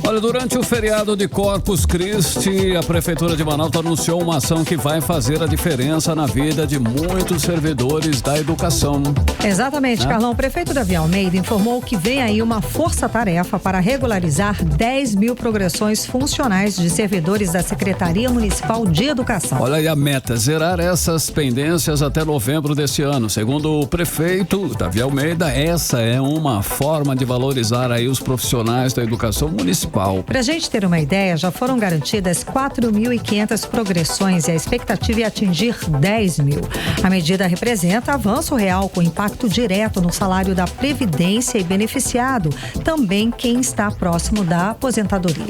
B: Olha, durante o feriado de Corpus Christi, a Prefeitura de Manaus anunciou uma ação que vai fazer a diferença na vida de muitos servidores da educação.
C: Exatamente, Carlão. O prefeito Davi Almeida informou que vem aí uma força-tarefa para regularizar 10 mil progressões funcionais de servidores da Secretaria Municipal de Educação.
B: Olha aí a meta, zerar essas pendências até novembro desse ano. Segundo o prefeito Davi Almeida, essa é uma forma de valorizar aí os profissionais da educação municipal.
C: Pra gente ter uma ideia, já foram garantidas 4.500 progressões e a expectativa é atingir 10 mil. A medida representa avanço real com impacto direto no salário da Previdência e beneficiado também quem está próximo da aposentadoria.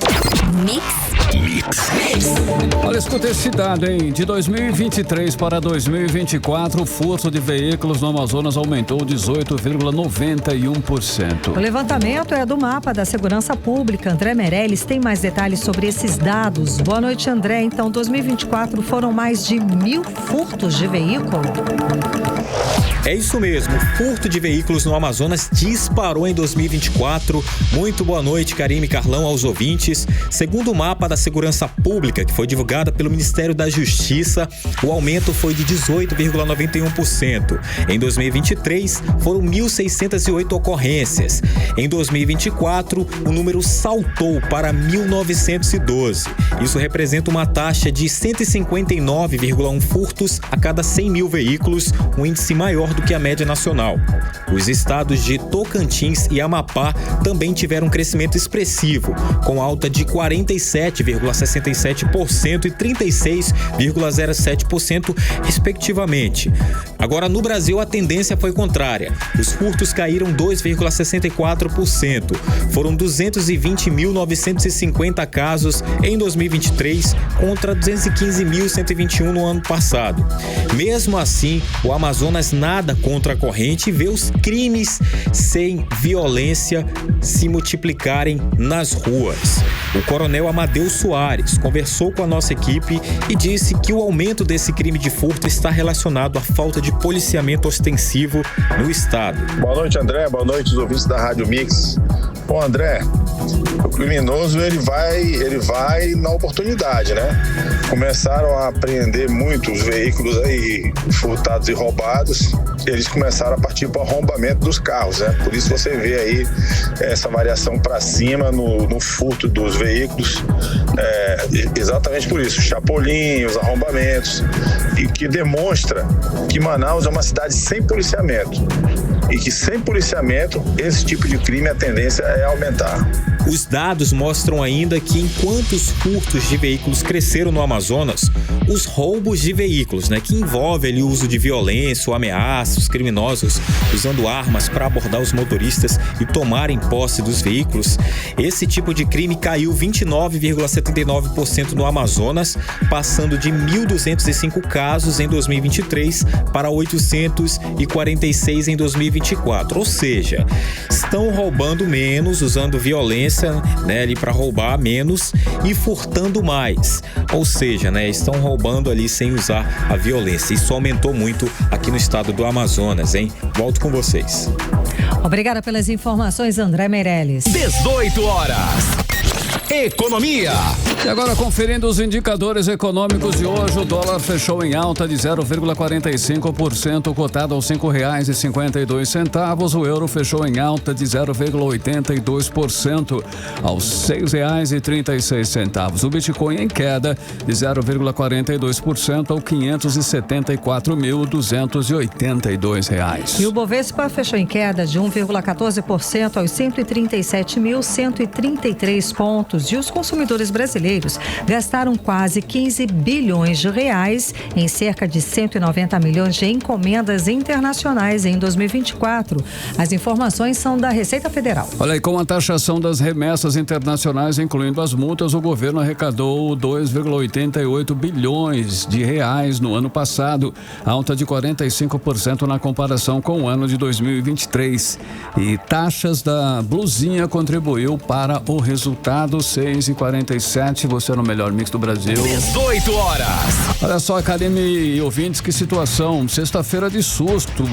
A: Mix.
B: Olha, escuta esse dado, hein? De 2023 para 2024, o furto de veículos no Amazonas aumentou 18,91%.
C: O levantamento é do mapa da Segurança Pública. André Meirelles tem mais detalhes sobre esses dados. Boa noite, André. Então, 2024 foram mais de 1.000 furtos de veículo?
D: É isso mesmo, o furto de veículos no Amazonas disparou em 2024. Muito boa noite, Karime, Carlão, aos ouvintes. Segundo o mapa da Segurança Pública, que foi divulgado pelo Ministério da Justiça, o aumento foi de 18,91%. Em 2023, foram 1.608 ocorrências. Em 2024, o número saltou para 1.912. Isso representa uma taxa de 159,1 furtos a cada 100 mil veículos, um índice maior do que a média nacional. Os estados de Tocantins e Amapá também tiveram um crescimento expressivo, com alta de 47,67% e 36,07%, respectivamente. Agora, no Brasil, a tendência foi contrária. Os furtos caíram 2,64%. Foram 220.950 casos em 2023 contra 215.121 no ano passado. Mesmo assim, o Amazonas nada contra a corrente e vê os crimes sem violência se multiplicarem nas ruas. O coronel Amadeu Soares Soares conversou com a nossa equipe e disse que o aumento desse crime de furto está relacionado à falta de policiamento ostensivo no estado.
M: Boa noite, André. Boa noite, os ouvintes da Rádio Mix. Bom, André, o criminoso ele vai na oportunidade, né? Começaram a apreender muitos veículos aí furtados e roubados. Eles começaram a partir para o arrombamento dos carros, né? Por isso você vê aí essa variação para cima no furto dos veículos, exatamente por isso, chapolinhos, arrombamentos, e que demonstra que Manaus é uma cidade sem policiamento. E que sem policiamento, esse tipo de crime, a tendência é aumentar.
D: Os dados mostram ainda que enquanto os furtos de veículos cresceram no Amazonas, os roubos de veículos, que envolve ali o uso de violência ou ameaça, os criminosos usando armas para abordar os motoristas e tomarem posse dos veículos, esse tipo de crime caiu 29,79% no Amazonas, passando de 1.205 casos em 2023 para 846 em 2024. Ou seja, estão roubando menos, usando violência ali para roubar menos e furtando mais. Ou seja, estão roubando ali sem usar a violência. Isso aumentou muito aqui no estado do Amazonas, hein? Volto com vocês.
C: Obrigada pelas informações, André Meirelles.
A: 18 horas. Economia.
B: E agora, conferindo os indicadores econômicos de hoje, o dólar fechou em alta de 0,45%, cotado aos R$5,52. O euro fechou em alta de 0,82%, aos R$6,36. O Bitcoin em queda de 0,42% ao R$574.282.
C: E o Bovespa fechou em queda de 1,14% aos 137.133 pontos. E os consumidores brasileiros gastaram quase 15 bilhões de reais em cerca de 190 milhões de encomendas internacionais em 2024. As informações são da Receita Federal.
B: Olha aí, com a taxação das remessas internacionais, incluindo as multas, o governo arrecadou 2,88 bilhões de reais no ano passado, alta de 45% na comparação com o ano de 2023. E taxas da blusinha contribuiu para o resultado. 6h47, você no melhor mix do Brasil.
A: 18 horas.
B: Olha só, Karine e ouvintes, que situação. Sexta-feira de susto,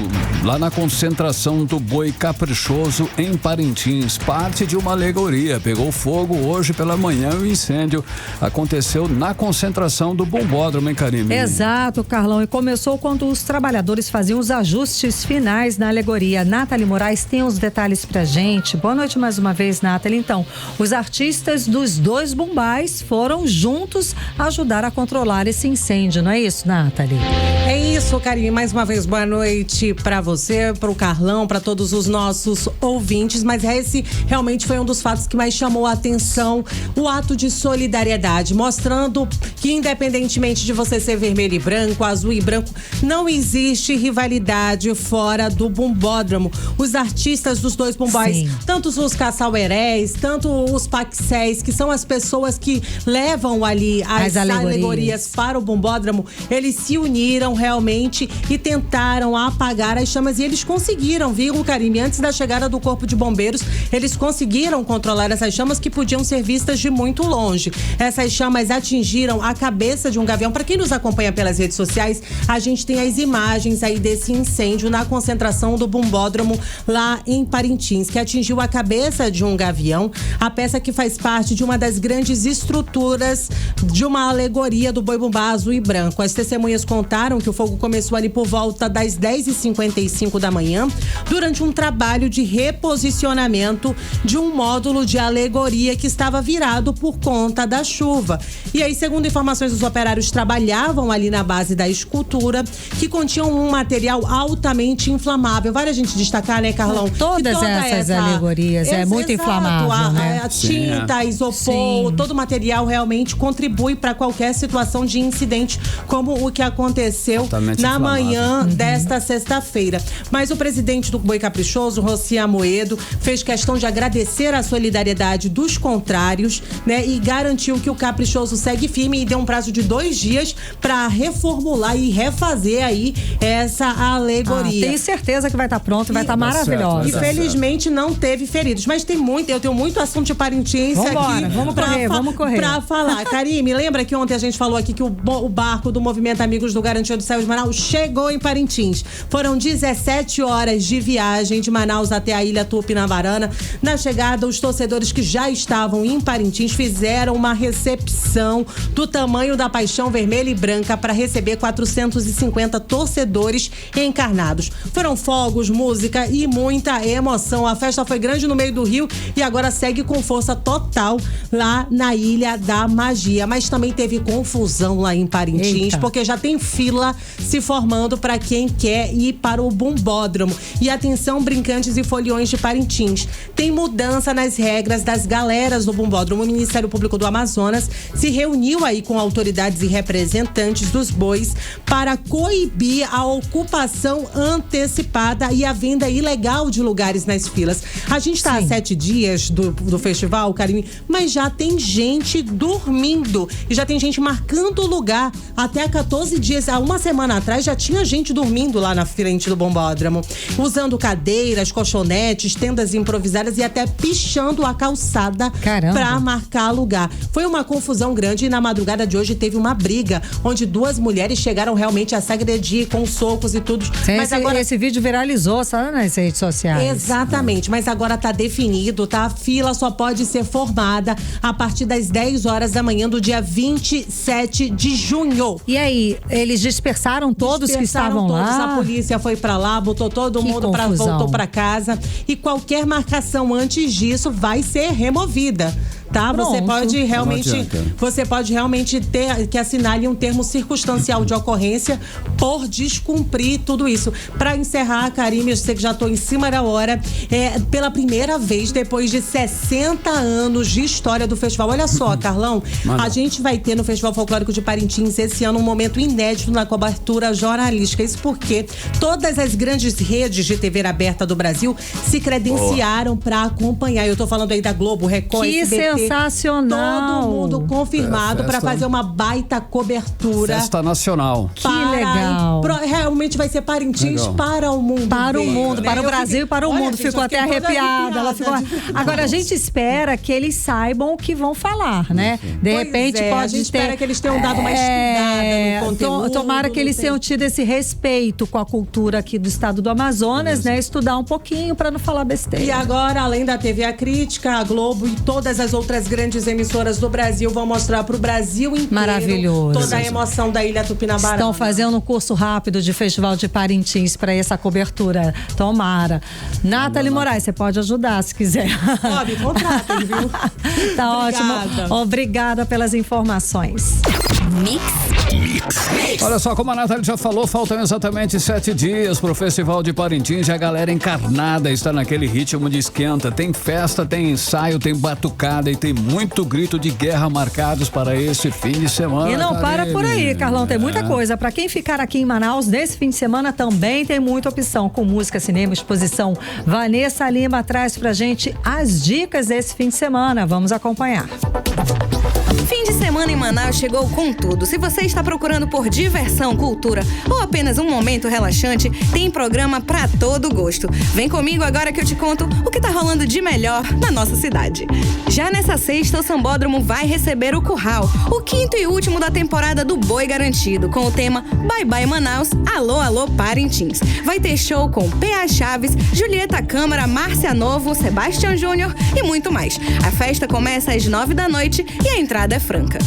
B: lá na concentração do Boi Caprichoso em Parintins. Parte de uma alegoria. Pegou fogo hoje pela manhã. O incêndio aconteceu na concentração do Bombódromo, hein, Karine?
C: Exato, Carlão. E começou quando os trabalhadores faziam os ajustes finais na alegoria. Nathalie Moraes tem os detalhes pra gente. Boa noite mais uma vez, Nathalie. Então, os artistas dos dois bombais foram juntos ajudar a controlar esse incêndio, não é isso, Nathalie?
H: É isso, Karine. Mais uma vez, boa noite para você, para o Carlão, para todos os nossos ouvintes. Mas esse realmente foi um dos fatos que mais chamou a atenção, o ato de solidariedade, mostrando que independentemente de você ser vermelho e branco, azul e branco, não existe rivalidade fora do bombódromo. Os artistas dos dois bombais, sim, tanto os caçauerés, tanto os paxés, que são as pessoas que levam ali as alegorias para o bombódromo, eles se uniram realmente e tentaram apagar as chamas, e eles conseguiram, viu, Karine? Antes da chegada do corpo de bombeiros, eles conseguiram controlar essas chamas que podiam ser vistas de muito longe. Essas chamas atingiram a cabeça de um gavião. Para quem nos acompanha pelas redes sociais, a gente tem as imagens aí desse incêndio na concentração do bombódromo lá em Parintins, que atingiu a cabeça de um gavião, a peça que faz parte de uma das grandes estruturas de uma alegoria do boi bumbá azul e branco. As testemunhas contaram que o fogo começou ali por volta das 10h55 da manhã, durante um trabalho de reposicionamento de um módulo de alegoria que estava virado por conta da chuva. E aí, segundo informações, os operários trabalhavam ali na base da escultura, que continham um material altamente inflamável. Vale a gente destacar, né, Carlão?
C: Todas essas alegorias é muito inflamável, né?
H: A tinta, isopor, todo o material realmente contribui para qualquer situação de incidente como o que aconteceu na manhã desta sexta-feira. Mas o presidente do Boi Caprichoso, Rossi Amoedo, fez questão de agradecer a solidariedade dos contrários, né? E garantiu que o Caprichoso segue firme e deu um prazo de 2 dias para reformular e refazer aí essa alegoria.
C: Tenho certeza que vai estar pronto, vai estar maravilhosa.
H: Infelizmente não teve feridos, mas eu tenho muito assunto de Parintins aqui.
C: Vamos correr.
H: Pra falar. Karime, lembra que ontem a gente falou aqui que o barco do Movimento Amigos do Garantia do Céu de Manaus chegou em Parintins. Foram 17 horas de viagem de Manaus até a Ilha Tupinambarana. Na chegada, os torcedores que já estavam em Parintins fizeram uma recepção do tamanho da paixão vermelha e branca para receber 450 torcedores encarnados. Foram fogos, música e muita emoção. A festa foi grande no meio do rio e agora segue com força total lá na Ilha da Magia. Mas também teve confusão lá em Parintins, porque já tem fila se formando para quem quer ir para o Bombódromo. E atenção, brincantes e foliões de Parintins. Tem mudança nas regras das galeras do Bombódromo. O Ministério Público do Amazonas se reuniu aí com autoridades e representantes dos bois para coibir a ocupação antecipada e a venda ilegal de lugares nas filas. A gente está há 7 dias do festival, Karine, mas já tem gente dormindo e já tem gente marcando o lugar. Até há 14 dias, há uma semana atrás, já tinha gente dormindo lá na frente do Bombódromo, usando cadeiras, colchonetes, tendas improvisadas e até pichando a calçada para marcar lugar. Foi uma confusão grande e na madrugada de hoje teve uma briga, onde 2 mulheres chegaram realmente a se agredir com socos e tudo.
C: Mas agora esse vídeo viralizou, sabe, nas redes sociais.
H: Exatamente, mas agora tá definido, tá? A fila só pode ser formada a partir das 10 horas da manhã do dia 27 de junho.
C: E aí, eles dispersaram todos que estavam lá?
H: A polícia foi pra lá, botou todo mundo voltou pra casa e qualquer marcação antes disso vai ser removida. Tá? Você pode realmente ter que assinar ali um termo circunstancial de ocorrência por descumprir tudo isso. Para encerrar, Karime, eu sei que já estou em cima da hora, pela primeira vez depois de 60 anos de história do festival. Olha só, Carlão, a gente vai ter no Festival Folclórico de Parintins esse ano um momento inédito na cobertura jornalística. Isso porque todas as grandes redes de TV aberta do Brasil se credenciaram para acompanhar. Eu tô falando aí da Globo, Record, SBT.
C: Sensacional!
H: Todo mundo confirmado para fazer uma baita cobertura.
B: Festa nacional.
C: Que legal!
H: Realmente vai ser Parintins para o mundo.
C: Para o mundo, para o Brasil e para o mundo. Ficou até arrepiada. Ela ficou... Agora a gente espera que eles saibam o que vão falar, né? De repente pode
H: a gente espera que eles tenham dado uma estudada no conteúdo.
C: Tomara que eles tenham tido esse respeito com a cultura aqui do estado do Amazonas, né? Estudar um pouquinho para não falar besteira.
H: E agora, além da TV A Crítica, a Globo e todas as outras grandes emissoras do Brasil vão mostrar para o Brasil inteiro.
C: Maravilhoso.
H: Toda a emoção da Ilha Tupinambarana.
C: Estão fazendo um curso rápido de Festival de Parintins para essa cobertura. Tomara. Nathalie Moraes, você pode ajudar se quiser.
H: Me contratem, viu?
C: Tá ótimo. Obrigada pelas informações.
A: Mix.
B: Olha só, como a Nathalie já falou, faltam exatamente 7 dias pro Festival de Parintins e a galera encarnada está naquele ritmo de esquenta. Tem festa, tem ensaio, tem batucada e tem muito grito de guerra marcados para esse fim de semana.
C: E não para por aí, Carlão, tem muita coisa. Para quem ficar aqui em Manaus nesse fim de semana também tem muita opção, com música, cinema, exposição. Vanessa Lima traz pra gente as dicas desse fim de semana. Vamos acompanhar.
N: Fim de semana em Manaus chegou com tudo. Se você está procurando por diversão, cultura ou apenas um momento relaxante, tem programa pra todo gosto. Vem comigo agora que eu te conto o que tá rolando de melhor na nossa cidade. Já nessa sexta, o Sambódromo vai receber o Curral, o 5º e último da temporada do Boi Garantido, com o tema Bye Bye Manaus, Alô Alô Parintins. Vai ter show com P.A. Chaves, Julieta Câmara, Márcia Novo, Sebastião Júnior e muito mais. A festa começa às 9 da noite e a entrada é franca.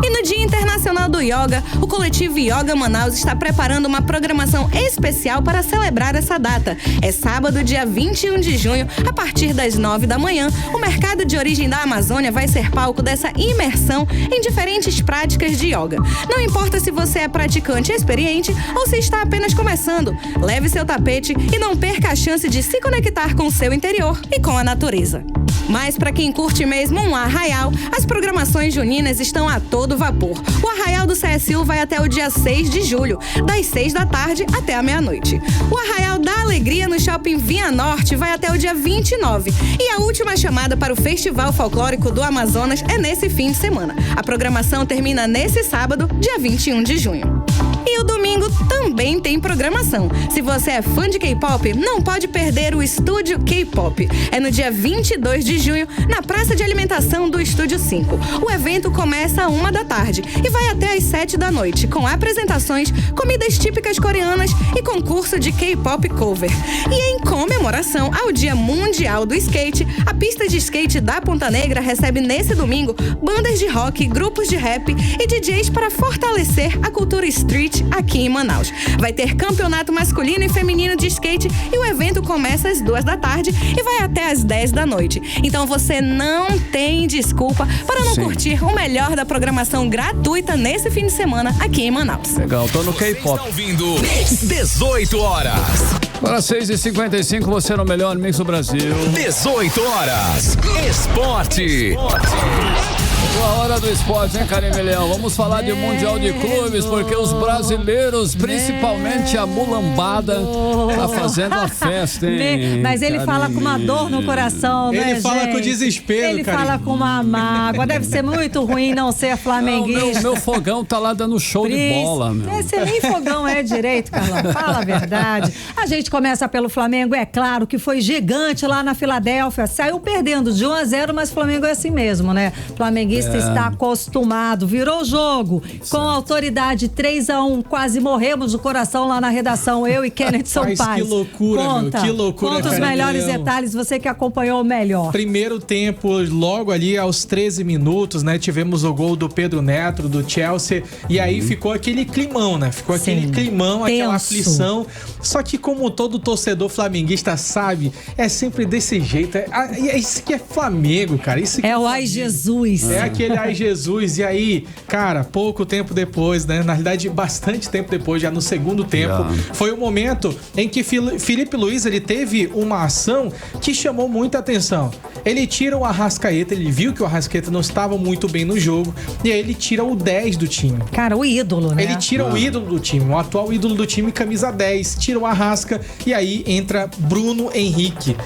N: E no Dia Internacional do Yoga, o coletivo Yoga Manaus está preparando uma programação especial para celebrar essa data. É sábado, dia 21 de junho, a partir das 9 da manhã, o mercado de origem da Amazônia vai ser palco dessa imersão em diferentes práticas de yoga. Não importa se você é praticante experiente ou se está apenas começando, leve seu tapete e não perca a chance de se conectar com o seu interior e com a natureza. Mas para quem curte mesmo um arraial, as programações juninas estão a todo vapor. O arraial do CSU vai até o dia 6 de julho, das 6 da tarde até a meia-noite. O arraial da Alegria no Shopping Via Norte vai até o dia 29. E a última chamada para o Festival Folclórico do Amazonas é nesse fim de semana. A programação termina nesse sábado, dia 21 de junho. E o domingo também tem programação. Se você é fã de K-pop, não pode perder o Estúdio K-pop. É no dia 22 de junho, na Praça de Alimentação do Estúdio 5. O evento começa às 1 da tarde e vai até às 7 da noite, com apresentações, comidas típicas coreanas e concurso de K-pop cover. E em comemoração ao Dia Mundial do Skate, a pista de skate da Ponta Negra recebe nesse domingo bandas de rock, grupos de rap e DJs para fortalecer a cultura street aqui em Manaus. Vai ter campeonato masculino e feminino de skate e o evento começa às 2 da tarde e vai até às 10 da noite. Então você não tem desculpa para não curtir o melhor da programação gratuita nesse fim de semana aqui em Manaus.
B: Legal, tô no K-pop.
A: Está ouvindo 18 horas.
B: Agora 6h55, você no melhor Mix do Brasil.
A: 18 horas. Esporte.
B: A hora do esporte, hein, Karine Leão? Vamos falar de Mundial de Clubes, porque os brasileiros, principalmente a mulambada, tá fazendo a festa, hein?
C: Mas ele fala com uma dor no coração, né,
E: Ele fala com desespero,
C: Ele fala com uma mágoa. Deve ser muito ruim não ser flamenguista.
B: Meu fogão tá lá dando show de bola, meu.
C: Esse nem fogão é direito, Carlão. Fala a verdade. A gente começa pelo Flamengo, é claro que foi gigante lá na Filadélfia. Saiu perdendo de 1-0, mas o Flamengo é assim mesmo, né? Flamenguista está acostumado, virou jogo. Com autoridade 3-1, quase morremos do coração lá na redação, eu e Kenneth Sampaio.
E: Que loucura,
C: conta,
E: meu, que loucura.
C: Conta os melhores detalhes, você que acompanhou o melhor.
E: Primeiro tempo, logo ali aos 13 minutos, né? Tivemos o gol do Pedro Neto, do Chelsea, e aí ficou aquele climão, né? Ficou aquele climão, aquela aflição. Só que como todo torcedor flamenguista sabe, é sempre desse jeito. Isso que é Flamengo, cara. Isso que
C: é o ai Jesus.
E: É aquele ai Jesus. E aí, cara, pouco tempo depois, né? Na realidade, bastante tempo depois, já no segundo tempo, foi o momento em que Felipe Luiz, ele teve uma ação que chamou muita atenção. Ele tira o Arrascaeta, ele viu que o Arrascaeta não estava muito bem no jogo, e aí ele tira o 10 do time.
C: Cara, o ídolo, né?
E: Ele tira o ídolo do time, o atual ídolo do time, camisa 10, tira o Arrasca, e aí entra Bruno Henrique.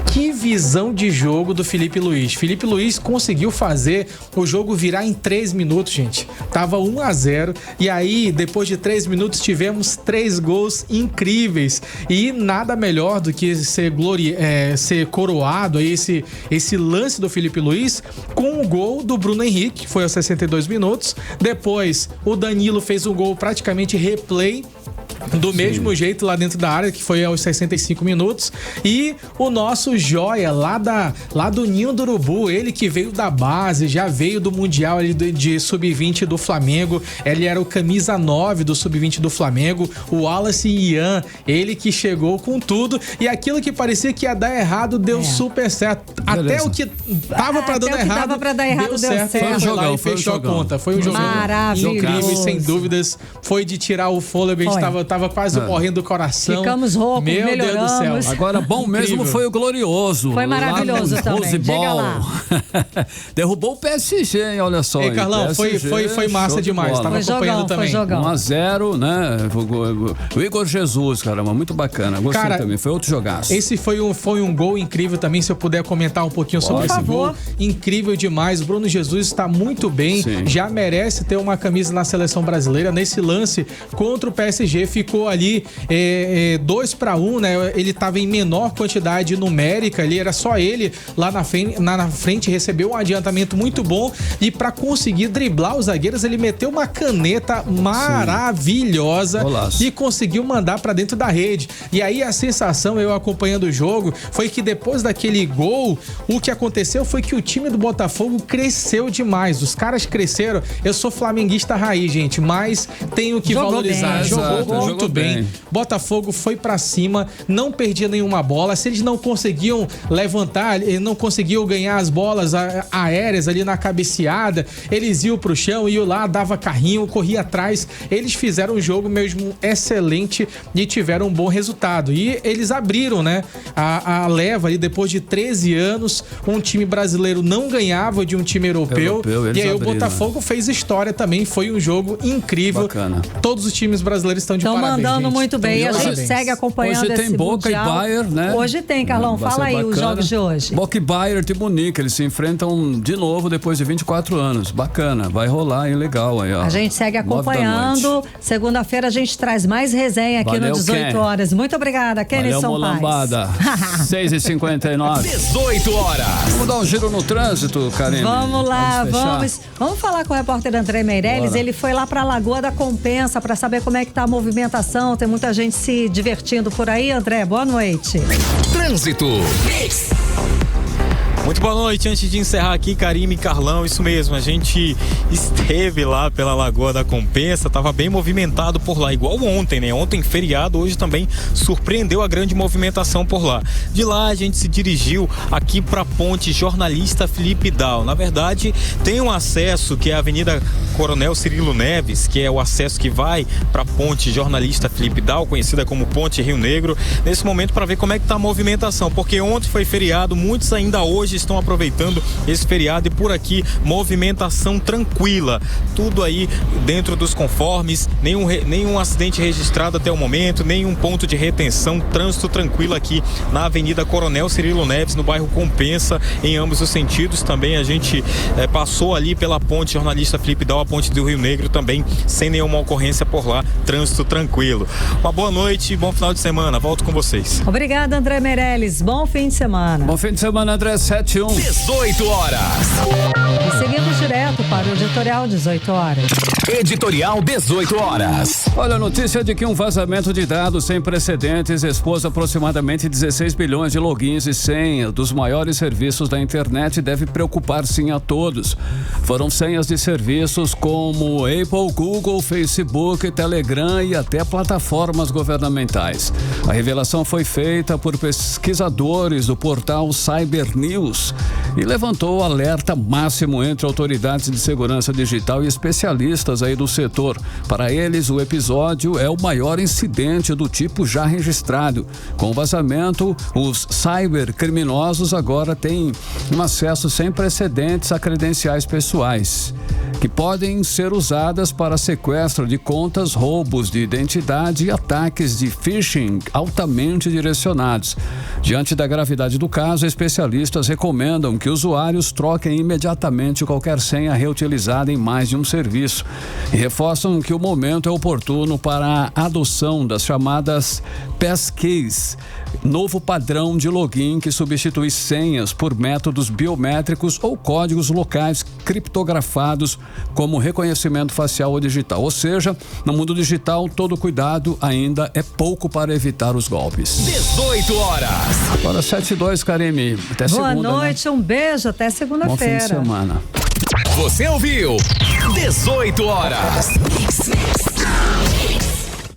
E: Que visão de jogo do Felipe Luiz. Felipe Luiz conseguiu fazer o jogo virar em 3 minutos, gente. Tava 1-0, e aí, depois de 3 minutos, tivemos 3 gols incríveis. E nada melhor do que ser coroado aí esse lance do Felipe Luiz com o gol do Bruno Henrique, que foi aos 62 minutos. Depois, o Danilo fez um gol praticamente replay do mesmo jeito lá dentro da área, que foi aos 65 minutos. E o nosso joia lá do Ninho do Urubu, ele que veio da base, já veio do Mundial ali de Sub-20 do Flamengo, ele era o camisa 9 do Sub-20 do Flamengo, o Wallace Ian, ele que chegou com tudo, e aquilo que parecia que ia dar errado deu super certo. Até o que tava pra dar errado, deu certo. Foi um jogão, e fechou a conta. Foi um jogão incrível e sem dúvidas foi de tirar o fôlego. A gente tava quase morrendo do coração.
C: Ficamos roucos,
E: Meu Deus do céu.
B: Agora, bom mesmo foi o glorioso.
C: Foi maravilhoso também. Diga lá.
B: Derrubou o PSG, hein? Olha só.
E: Ei, Carlão, foi massa demais. Tava acompanhando também.
B: 1-0, né? O Igor Jesus, caramba, muito bacana. Gostei também. Foi outro jogaço.
E: Esse foi um gol incrível também. Se eu puder comentar um pouquinho sobre esse gol. Incrível demais. O Bruno Jesus está muito bem. Já merece ter uma camisa na seleção brasileira. Nesse lance contra o PSG, ficou ali 2-1, né? Ele estava em menor quantidade numérica, ali era só ele lá na frente, recebeu um adiantamento muito bom, e para conseguir driblar os zagueiros, ele meteu uma caneta maravilhosa e conseguiu mandar para dentro da rede. E aí a sensação, eu acompanhando o jogo, foi que depois daquele gol, o que aconteceu foi que o time do Botafogo cresceu demais. Os caras cresceram. Eu sou flamenguista raiz, gente, mas tenho que valorizar. Jogou muito bem. Botafogo foi pra cima, não perdia nenhuma bola. Se eles não conseguiam levantar, eles não conseguiam ganhar as bolas aéreas ali na cabeceada, eles iam pro chão, iam lá, dava carrinho, corria atrás. Eles fizeram um jogo mesmo excelente e tiveram um bom resultado. E eles abriram, né, a leva ali depois de 13 anos. Um time brasileiro não ganhava de um time europeu. E aí o Botafogo fez história também. Foi um jogo incrível.
B: Bacana.
E: Todos os times brasileiros estão de parabéns.
C: Estão mandando
E: gente.
C: muito bem. E a gente segue acompanhando esse
B: Hoje tem Boca
C: mundial.
B: e Bayern, né?
C: Hoje tem, Carlão. Fala aí os jogos de hoje.
B: Boca e Bayern de Munique. Eles se enfrentam de novo depois de 24 anos. Bacana. Vai rolar, hein? Legal aí, ó.
C: A gente segue acompanhando. Segunda-feira a gente traz mais resenha aqui no 18 horas. Muito obrigada, Kenison Paz.
B: 6h59.
A: 18 horas.
B: Vamos dar um giro no trânsito, Karine.
C: Vamos lá, vamos falar com o repórter André Meirelles.
B: Bora.
C: Ele foi lá pra Lagoa da Compensa para saber como é que tá a movimentação. Tem muita gente se divertindo por aí, André. Boa noite.
A: Trânsito.
D: Muito boa noite. Antes de encerrar aqui, Karime e Carlão, isso mesmo, a gente esteve lá pela Lagoa da Compensa, tava bem movimentado por lá, igual ontem, né? Ontem feriado, hoje também surpreendeu a grande movimentação por lá. De lá a gente se dirigiu aqui pra ponte Jornalista Felipe Dal. Na verdade, tem um acesso que é a Avenida Coronel Cirilo Neves, que é o acesso que vai pra ponte Jornalista Felipe Dal, conhecida como Ponte Rio Negro, nesse momento para ver como é que tá a movimentação, porque ontem foi feriado, muitos ainda hoje estão aproveitando esse feriado e por aqui movimentação tranquila, tudo aí dentro dos conformes, nenhum acidente registrado até o momento, nenhum ponto de retenção, trânsito tranquilo aqui na Avenida Coronel Cirilo Neves, no bairro Compensa, em ambos os sentidos. Também a gente passou ali pela ponte Jornalista Felipe Dal, a ponte do Rio Negro também, sem nenhuma ocorrência por lá, trânsito tranquilo. Uma boa noite e bom final de semana, volto com vocês.
C: Obrigada, André Meirelles, bom fim de semana.
B: Bom fim de semana, André.
A: 18 horas.
C: E seguimos direto para o editorial 18 horas.
A: Editorial 18 horas.
B: Olha, a notícia de que um vazamento de dados sem precedentes expôs aproximadamente 16 bilhões de logins e senhas dos maiores serviços da internet deve preocupar sim a todos. Foram senhas de serviços como Apple, Google, Facebook, Telegram e até plataformas governamentais. A revelação foi feita por pesquisadores do portal Cyber News e levantou o alerta máximo entre autoridades de segurança digital e especialistas aí do setor. Para eles, o episódio é o maior incidente do tipo já registrado. Com o vazamento, os cybercriminosos agora têm um acesso sem precedentes a credenciais pessoais, que podem ser usadas para sequestro de contas, roubos de identidade e ataques de phishing altamente direcionados. Diante da gravidade do caso, especialistas recomendam que usuários troquem imediatamente qualquer senha reutilizada em mais de um serviço e reforçam que o momento é oportuno para a adoção das chamadas passkeys, novo padrão de login que substitui senhas por métodos biométricos ou códigos locais criptografados como reconhecimento facial ou digital. Ou seja, no mundo digital, todo cuidado ainda é pouco para evitar os golpes.
A: 18 horas.
B: Agora 7h02, Karime. Até
C: Boa
B: segunda,
C: noite,
B: né?
C: Um beijo, até
B: Bom fim de
C: segunda-feira.
B: semana.
A: Você ouviu 18 horas.